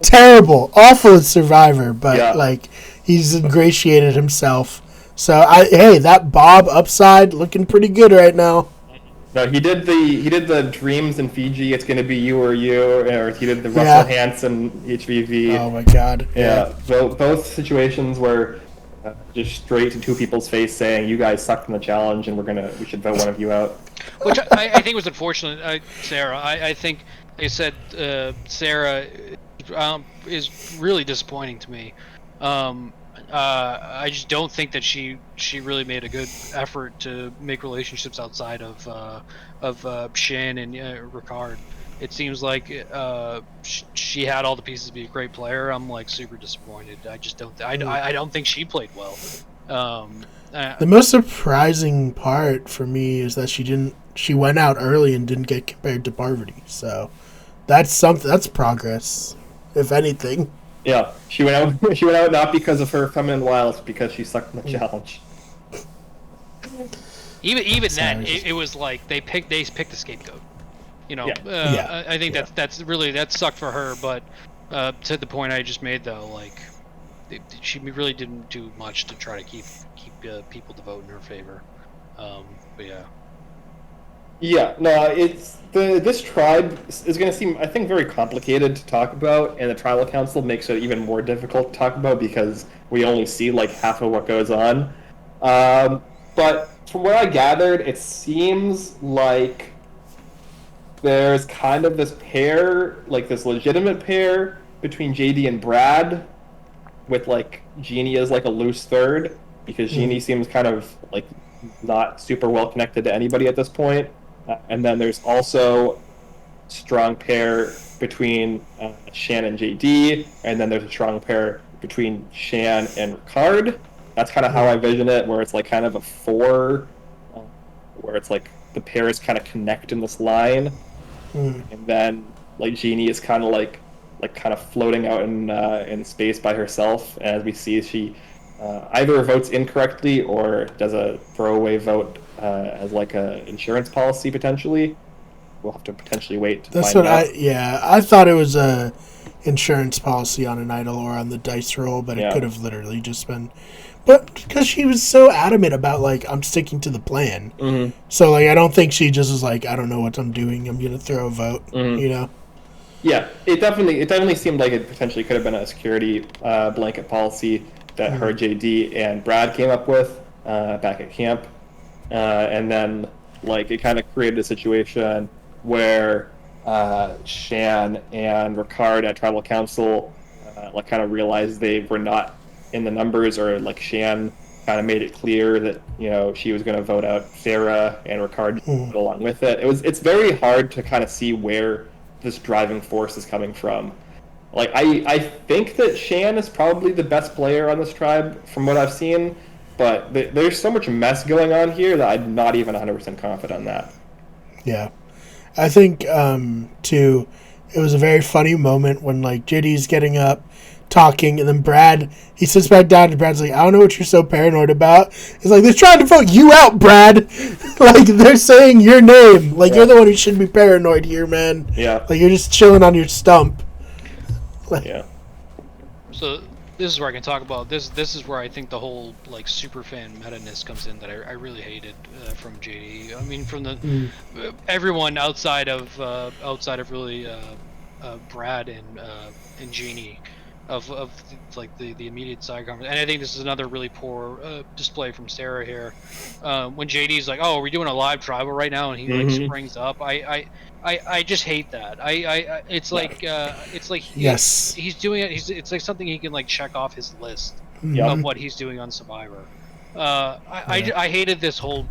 Terrible, awful at Survivor, but like he's ingratiated himself. So hey, that Bob upside looking pretty good right now. No, he did the dreams in Fiji. It's going to be you or you, or he did the Russell Hanson HVV. Oh my God. Yeah. Both situations were just straight to two people's face saying you guys sucked in the challenge and we should vote one of you out. Which I think was unfortunate, Sarah. I think they said Sarah is really disappointing to me. I just don't think that she really made a good effort to make relationships outside of Shin and Ricard. It seems like she had all the pieces to be a great player. I'm like super disappointed. I just don't. I don't think she played well. The most surprising part for me is that she went out early and didn't get compared to Parvati. So that's something. That's progress, if anything. Yeah, she went out. She went out not because of her feminine wiles, but because she sucked in the challenge. Even then, it was like they picked a scapegoat. You know, I think that sucked for her. But to the point I just made, though, like she really didn't do much to try to keep people to vote in her favor. But yeah. Yeah, no, this tribe is going to seem, I think, very complicated to talk about, and the tribal council makes it even more difficult to talk about because we only see like half of what goes on. But from what I gathered, it seems like there's kind of this pair, like this legitimate pair between JD and Brad, with like Jeannie as like a loose third, because Jeannie seems kind of like not super well connected to anybody at this point. And then there's also a strong pair between Shan and JD, and then there's a strong pair between Shan and Ricard. That's kind of how I vision it, where it's like kind of a four, where it's like the pairs kind of connect in this line, and then like Jeannie is kind of like kind of floating out in space by herself. As we see, she either votes incorrectly or does a throwaway vote as like a insurance policy potentially. We'll have to potentially wait to That's find what out. I thought it was a insurance policy on an idol or on the dice roll, but it could have literally just been. But because she was so adamant about like I'm sticking to the plan, so like I don't think she just was like I don't know what I'm doing. I'm gonna throw a vote, you know. Yeah, it definitely seemed like it potentially could have been a security blanket policy that her, JD, and Brad came up with back at camp. And then, like, it kind of created a situation where Shan and Ricard at Tribal Council like kind of realized they were not in the numbers, or like Shan kind of made it clear that she was going to vote out Sarah and Ricard along with it. It's very hard to kind of see where this driving force is coming from. Like I think that Shan is probably the best player on this tribe from what I've seen. But there's so much mess going on here that I'm not even 100% confident on that. Yeah. I think, too, it was a very funny moment when, like, JD's getting up, talking, and then Brad, he sits back down, and Brad's like, I don't know what you're so paranoid about. He's like, they're trying to vote you out, Brad! Like, they're saying your name. Like, you're the one who should be paranoid here, man. Yeah. Like, you're just chilling on your stump. Like, yeah. So this is where I can talk about this. This is where I think the whole like super fan meta-ness comes in that I really hated from JD. I mean, from the everyone outside of really Brad and Jeannie of like the immediate side conversation. And I think this is another really poor display from Sarah here. When JD's like, "Oh, are we doing a live tribal right now?" and he like springs up. I just hate that. It's like Yes. he's doing it. It's like something he can like check off his list of what he's doing on Survivor. I hated this whole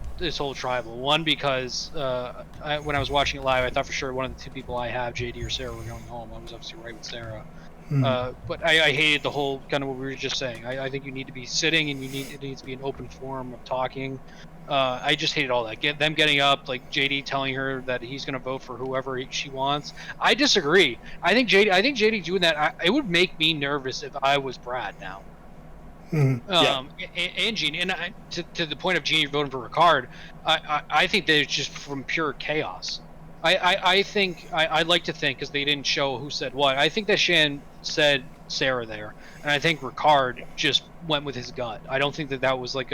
tribal one because when I was watching it live, I thought for sure one of the two people I have, JD or Sarah, were going home. I was obviously right with Sarah. But I hated the whole kind of what we were just saying. I think you need to be sitting and it needs to be an open forum of talking. I just hated all that. Them getting up, like JD telling her that he's going to vote for whoever she wants. I disagree. I think JD doing that, it would make me nervous if I was Brad now. And Jeannie, and to the point of Jeannie voting for Ricard, I think that it's just from pure chaos. I think I'd like to think, because they didn't show who said what. I think that Shan said Sarah there, and I think Ricard just went with his gut. I don't think that was like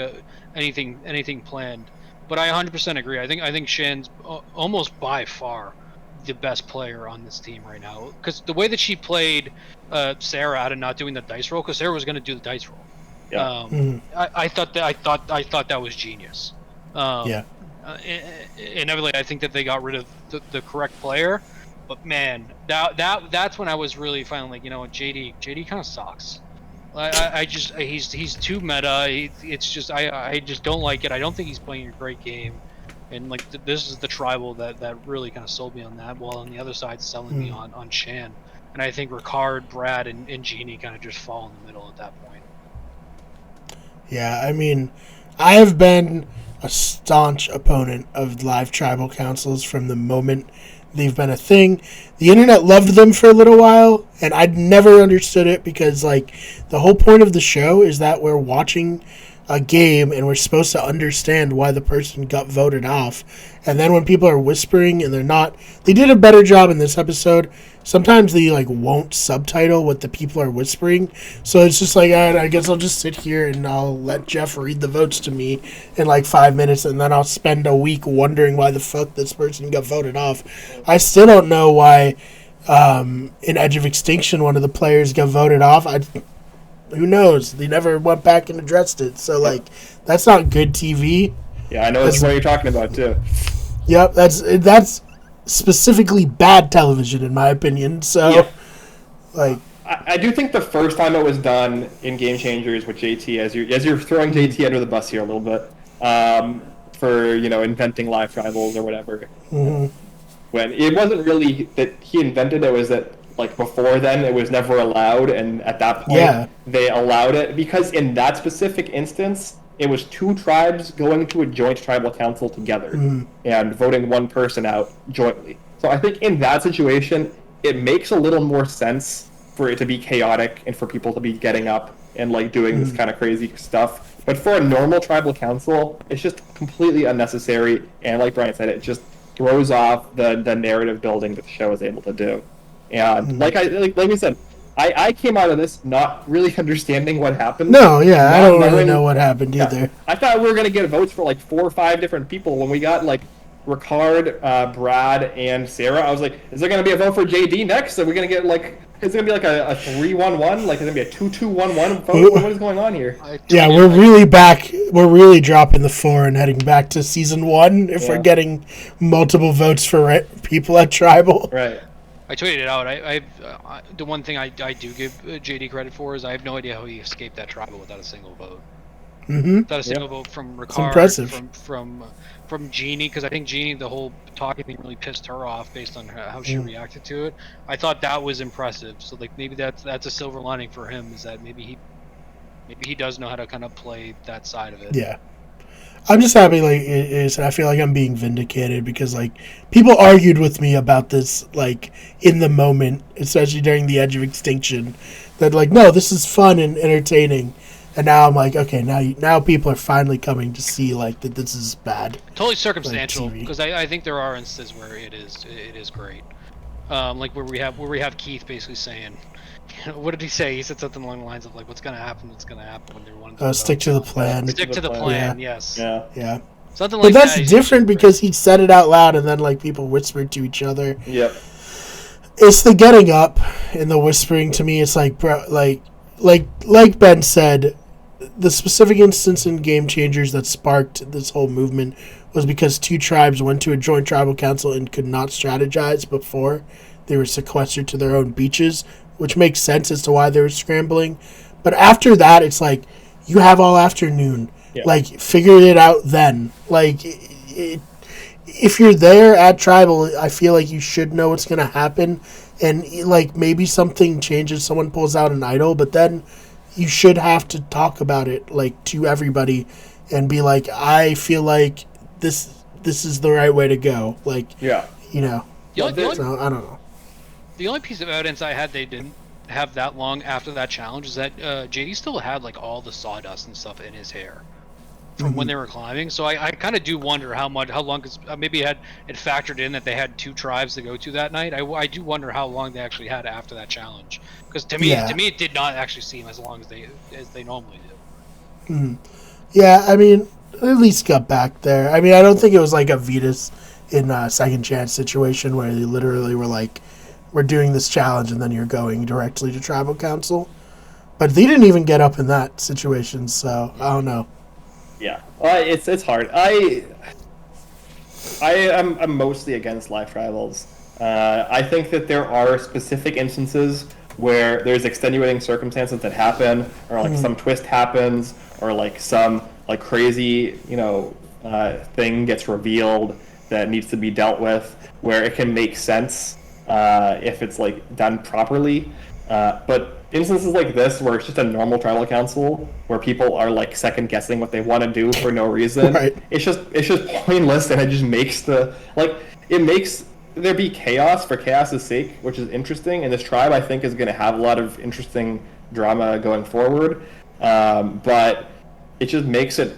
anything planned. But I 100% agree. I think Shan's almost by far the best player on this team right now, because the way that she played Sarah out of not doing the dice roll, because Sarah was going to do the dice roll. I thought that was genius. Inevitably, I think that they got rid of the correct player, but man, that's when I was really finally like, you know what, JD kind of sucks. He's too meta. It's just I just don't like it. I don't think he's playing a great game, and like this is the tribal that really kind of sold me on that. While on the other side, selling me on Shan, and I think Ricard, Brad, and Jeannie kind of just fall in the middle at that point. Yeah, I mean, I have been a staunch opponent of live tribal councils from the moment they've been a thing. The internet loved them for a little while, and I'd never understood it because, like, the whole point of the show is that we're watching a game and we're supposed to understand why the person got voted off. And then when people are whispering and they're not, they did a better job in this episode. Sometimes they like won't subtitle what the people are whispering, so it's just like, I guess I'll just sit here and I'll let Jeff read the votes to me in like 5 minutes, and then I'll spend a week wondering why the fuck this person got voted off. I still don't know why in Edge of Extinction one of the players got voted off. Who knows? They never went back and addressed it, so like that's not good TV. Yeah, I know that's what you're talking about too. Yep, that's specifically bad television in my opinion. So, like, I do think the first time it was done in Game Changers with JT, as you're throwing JT under the bus here a little bit, for inventing live tribals or whatever. When it wasn't really that he invented it, was that like before then it was never allowed, and at that point they allowed it because in that specific instance it was two tribes going to a joint tribal council together and voting one person out jointly. So I think in that situation, it makes a little more sense for it to be chaotic and for people to be getting up and like doing this kind of crazy stuff. But for a normal tribal council, it's just completely unnecessary. And like Brian said, it just throws off the narrative building that the show is able to do. And like we said, I came out of this not really understanding what happened. No, I don't really know what happened either. I thought we were going to get votes for like 4 or 5 different people. When we got like Ricard, Brad, and Sarah, I was like, is there going to be a vote for JD next? Are we going to get like, is it going to be like a 3-1-1? Like, is it going to be a 2-2-1-1 vote? What is going on here? Yeah, we're really back. We're really dropping the floor and heading back to season 1 if we're getting multiple votes for people at Tribal. Right. I tweeted it out. The one thing I do give JD credit for is I have no idea how he escaped that tribal without a single vote. Without a single vote from Ricard, from Jeannie, because I think Jeannie, the whole talking thing really pissed her off based on how she reacted to it. I thought that was impressive. So like maybe that's a silver lining for him, is that maybe he does know how to kind of play that side of it. Yeah. I'm just happy, I feel like I'm being vindicated because, like, people argued with me about this, like, in the moment, especially during the Edge of Extinction, that, like, no, this is fun and entertaining. And now I'm like, okay, now people are finally coming to see, like, that this is bad. Totally circumstantial, because I think there are instances where it is great. Like where we have Keith basically saying, what did he say? He said something along the lines of like, "What's gonna happen? What's gonna happen?" When they're one. Stick to the plan. Stick to the plan. Yes. Yeah. Something like that. But that's that, different because he said it out loud and then like people whispered to each other. Yep. It's the getting up and the whispering to me. It's like, bro, like Ben said, the specific instance in Game Changers that sparked this whole movement was because two tribes went to a joint tribal council and could not strategize before they were sequestered to their own beaches, which makes sense as to why they were scrambling. But after that, it's like, you have all afternoon. Yeah. Like, figure it out then. Like, if you're there at tribal, I feel like you should know what's going to happen. And, like, maybe something changes, someone pulls out an idol, but then you should have to talk about it, like, to everybody and be like, I feel like this is the right way to go. Like, Yeah. you know. The only, So, I don't know. the only piece of evidence I had they didn't have that long after that challenge is that JD still had like all the sawdust and stuff in his hair from when they were climbing. So I kind of do wonder how long, because maybe it factored in that they had two tribes to go to that night. I do wonder how long they actually had after that challenge, because to me it did not actually seem as long as they normally do. Yeah, I mean, at least got back there. I mean, I don't think it was like a Vetus in a Second Chance situation where they literally were like, we're doing this challenge and then you're going directly to tribal council. But they didn't even get up in that situation, so I don't know. Yeah, it's hard. I'm mostly against live tribals. I think that there are specific instances where there's extenuating circumstances that happen, or like some twist happens, or like some like crazy thing gets revealed that needs to be dealt with, where it can make sense if it's like done properly. But instances like this, where it's just a normal tribal council, where people are like second guessing what they want to do for no reason, Right. it's just pointless, and it just makes there be chaos for chaos's sake, which is interesting. And this tribe, I think, is going to have a lot of interesting drama going forward, but it just makes it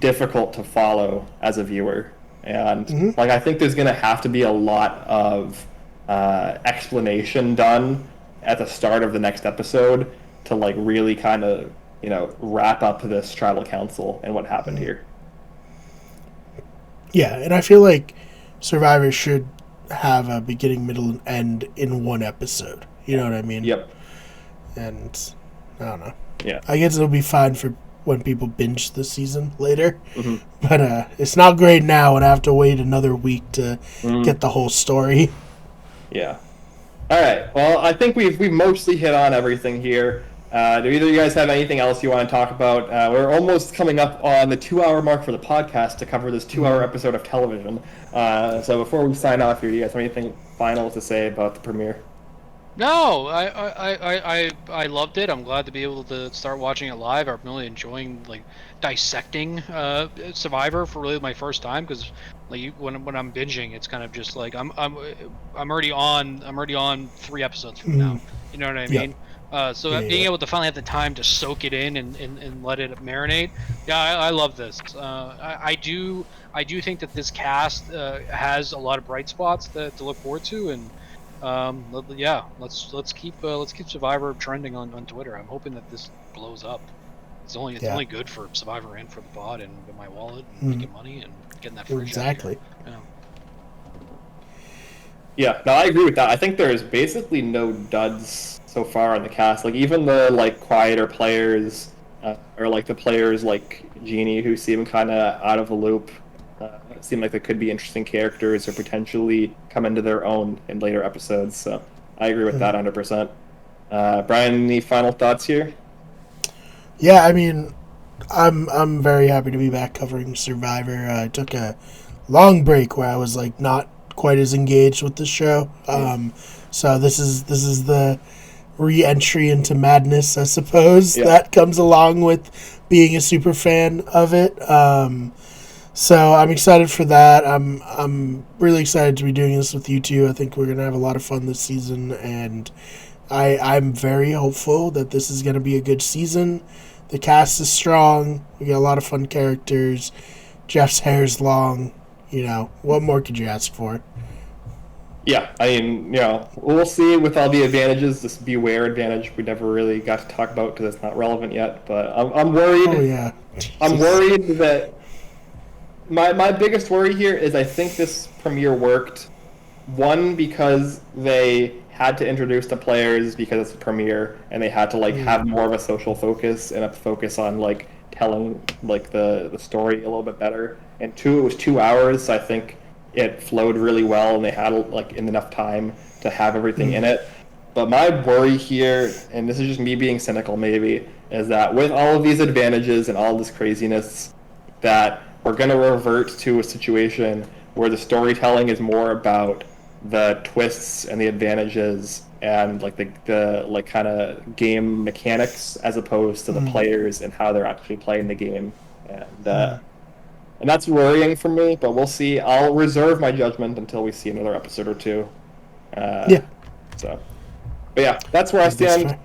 difficult to follow as a viewer. And like, I think there's going to have to be a lot of explanation done at the start of the next episode to like really kind of wrap up this tribal council and what happened here. Yeah, and I feel like Survivor should have a beginning, middle, and end in one episode. You know what I mean? Yep. And I don't know. Yeah. I guess it'll be fine for when people binge the season later. But it's not great now and I have to wait another week to get the whole story. Yeah. All right. Well, I think we've mostly hit on everything here. Do either of you guys have anything else you want to talk about? We're almost coming up on the 2-hour mark for the podcast to cover this 2-hour episode of television. So before we sign off here, do you guys have anything final to say about the premiere? No, I loved it. I'm glad to be able to start watching it live. I'm really enjoying like dissecting Survivor for really my first time, because like when I'm binging, it's kind of just like I'm already on 3 episodes from now. You know what I mean? So being able to finally have the time to soak it in and let it marinate. Yeah, I love this. I do think that this cast has a lot of bright spots to look forward to, and let's keep Survivor trending on Twitter. I'm hoping that this blows up. It's only good for Survivor and for the pod and my wallet and making money and getting that fridge Exactly. Yeah, no, I agree with that. I think there's basically no duds so far on the cast. Like, even the like quieter players, or like the players like Jeannie, who seem kind of out of the loop, seem like they could be interesting characters or potentially come into their own in later episodes. So I agree with that 100%. Brian, any final thoughts here? Yeah, I mean, I'm very happy to be back covering Survivor. I took a long break where I was like not quite as engaged with the show. So this is the re-entry into madness, I suppose, that comes along with being a super fan of it. So I'm excited for that. I'm really excited to be doing this with you two. I think we're gonna have a lot of fun this season, and I'm very hopeful that this is gonna be a good season. The cast is strong. We got a lot of fun characters. Jeff's hair's long. What more could you ask for? Yeah, I mean, we'll see with all the advantages. This beware advantage we never really got to talk about because it's not relevant yet. But I'm worried. Oh yeah. I'm worried that my biggest worry here is I think this premiere worked One, because they had to introduce the players because it's a premiere, and they had to like have more of a social focus and a focus on like telling like the story a little bit better. And two, it was 2 hours, so I think it flowed really well, and they had like enough time to have everything in it. But my worry here, and this is just me being cynical maybe, is that with all of these advantages and all this craziness, that we're going to revert to a situation where the storytelling is more about the twists and the advantages and like the like kind of game mechanics as opposed to the players and how they're actually playing the game. And that's worrying for me, but we'll see. I'll reserve my judgment until we see another episode or two. So, but yeah, that's where I stand.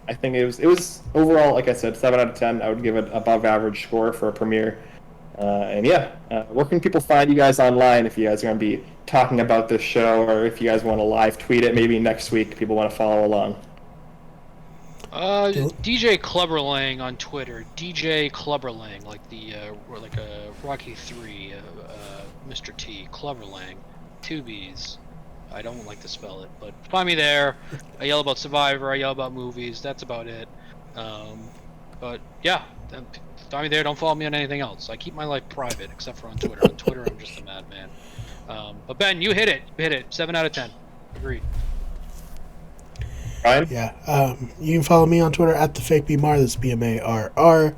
I think it was overall, like I said, 7 out of 10. I would give it above average score for a premiere. And yeah, where can people find you guys online if you guys are going to be talking about this show, or if you guys want to live tweet it maybe next week, people want to follow along? DJ Clubberlang on Twitter. DJ Clubberlang, like the like a Rocky 3, Mr. T. Clubberlang, 2 B's. I don't like to spell it, but find me there. I yell about Survivor. I yell about movies. That's about it. But yeah, find me there. Don't follow me on anything else. I keep my life private, except for on Twitter. On Twitter, I'm just a madman. But Ben, you hit it. You hit it. 7 out of 10. Agreed. Ryan? Yeah. You can follow me on Twitter at @theFakeBMar. That's BMARR.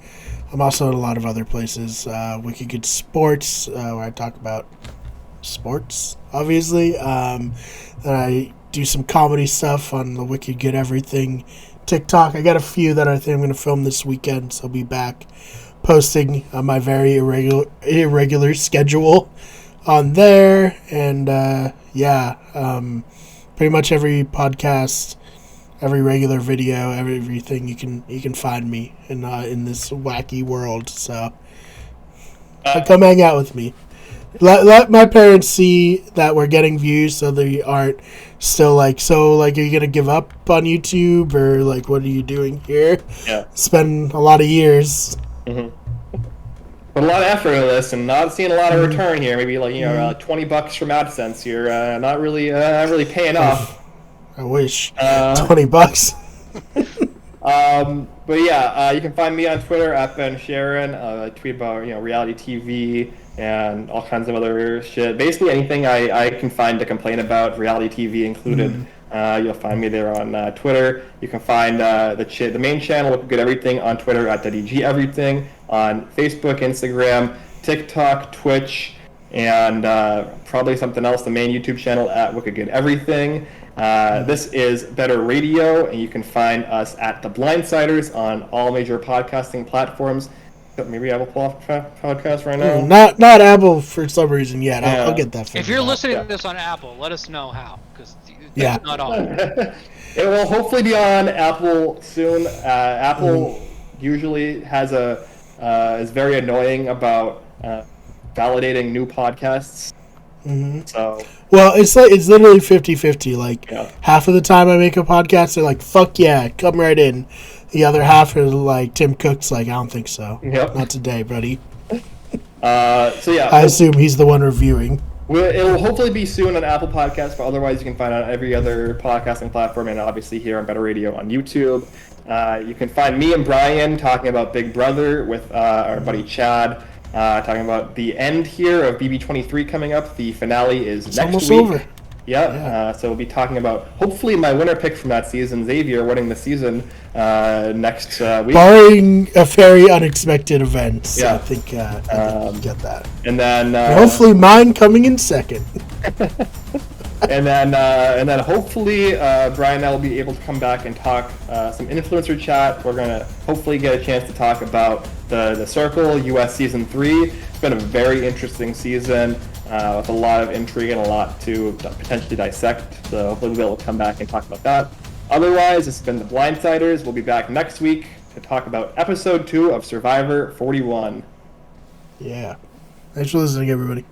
I'm also in a lot of other places. Wicked Good Sports, where I talk about sports, obviously. And I do some comedy stuff on the Wicked Good Everything TikTok. I got a few that I think I'm going to film this weekend, so I'll be back posting on my very irregular schedule on there. And pretty much every podcast, every regular video, everything you can find me in this wacky world. So come hang out with me. Let my parents see that we're getting views, so they aren't still like, so like, are you gonna give up on YouTube, or like, what are you doing here? Yeah. Spend a lot of years. Put a lot of effort into this and not seeing a lot of return here. Maybe like $20 from AdSense here. Not really paying off. I wish. $20. But yeah, you can find me on Twitter at Ben Sharon. I tweet about reality TV and all kinds of other shit. Basically anything I can find to complain about, reality TV included. You'll find me there on Twitter. You can find the main channel, Wicked Good Everything, on Twitter at WG Everything, on Facebook, Instagram, TikTok, Twitch, and probably something else, the main YouTube channel at Wicked Good Everything. This is Better Radio, and you can find us at The Blindsiders on all major podcasting platforms. Maybe Apple Podcast right now? Not Apple for some reason yet. I'll get that figured If you're out. listening to this on Apple, let us know how, because Yeah. not on. It will hopefully be on Apple soon. Apple usually has is very annoying about validating new podcasts. So Well, it's literally 50-50. Like, half of the time I make a podcast, they're like, fuck yeah, come right in. The other half is like, Tim Cook's like, I don't think so. Yep. Not today, buddy. So yeah, I assume he's the one reviewing. It'll hopefully be soon on Apple Podcasts, but otherwise you can find it on every other podcasting platform, and obviously here on Better Radio on YouTube. You can find me and Brian talking about Big Brother with our buddy Chad, talking about the end here of BB23 coming up. The finale is It's next almost week. over. Yeah. So we'll be talking about hopefully my winner pick from that season, Xavier, winning the season next week. Barring a very unexpected event. So Yeah. I think you get that. And then Hopefully mine coming in second. and then hopefully Brian and I will be able to come back and talk some influencer chat. We're gonna hopefully get a chance to talk about the Circle US Season 3. It's been a very interesting season with a lot of intrigue and a lot to potentially dissect. So hopefully we'll be able to come back and talk about that. Otherwise, it's been The Blindsiders. We'll be back next week to talk about Episode 2 of Survivor 41. Yeah. Thanks for listening, everybody.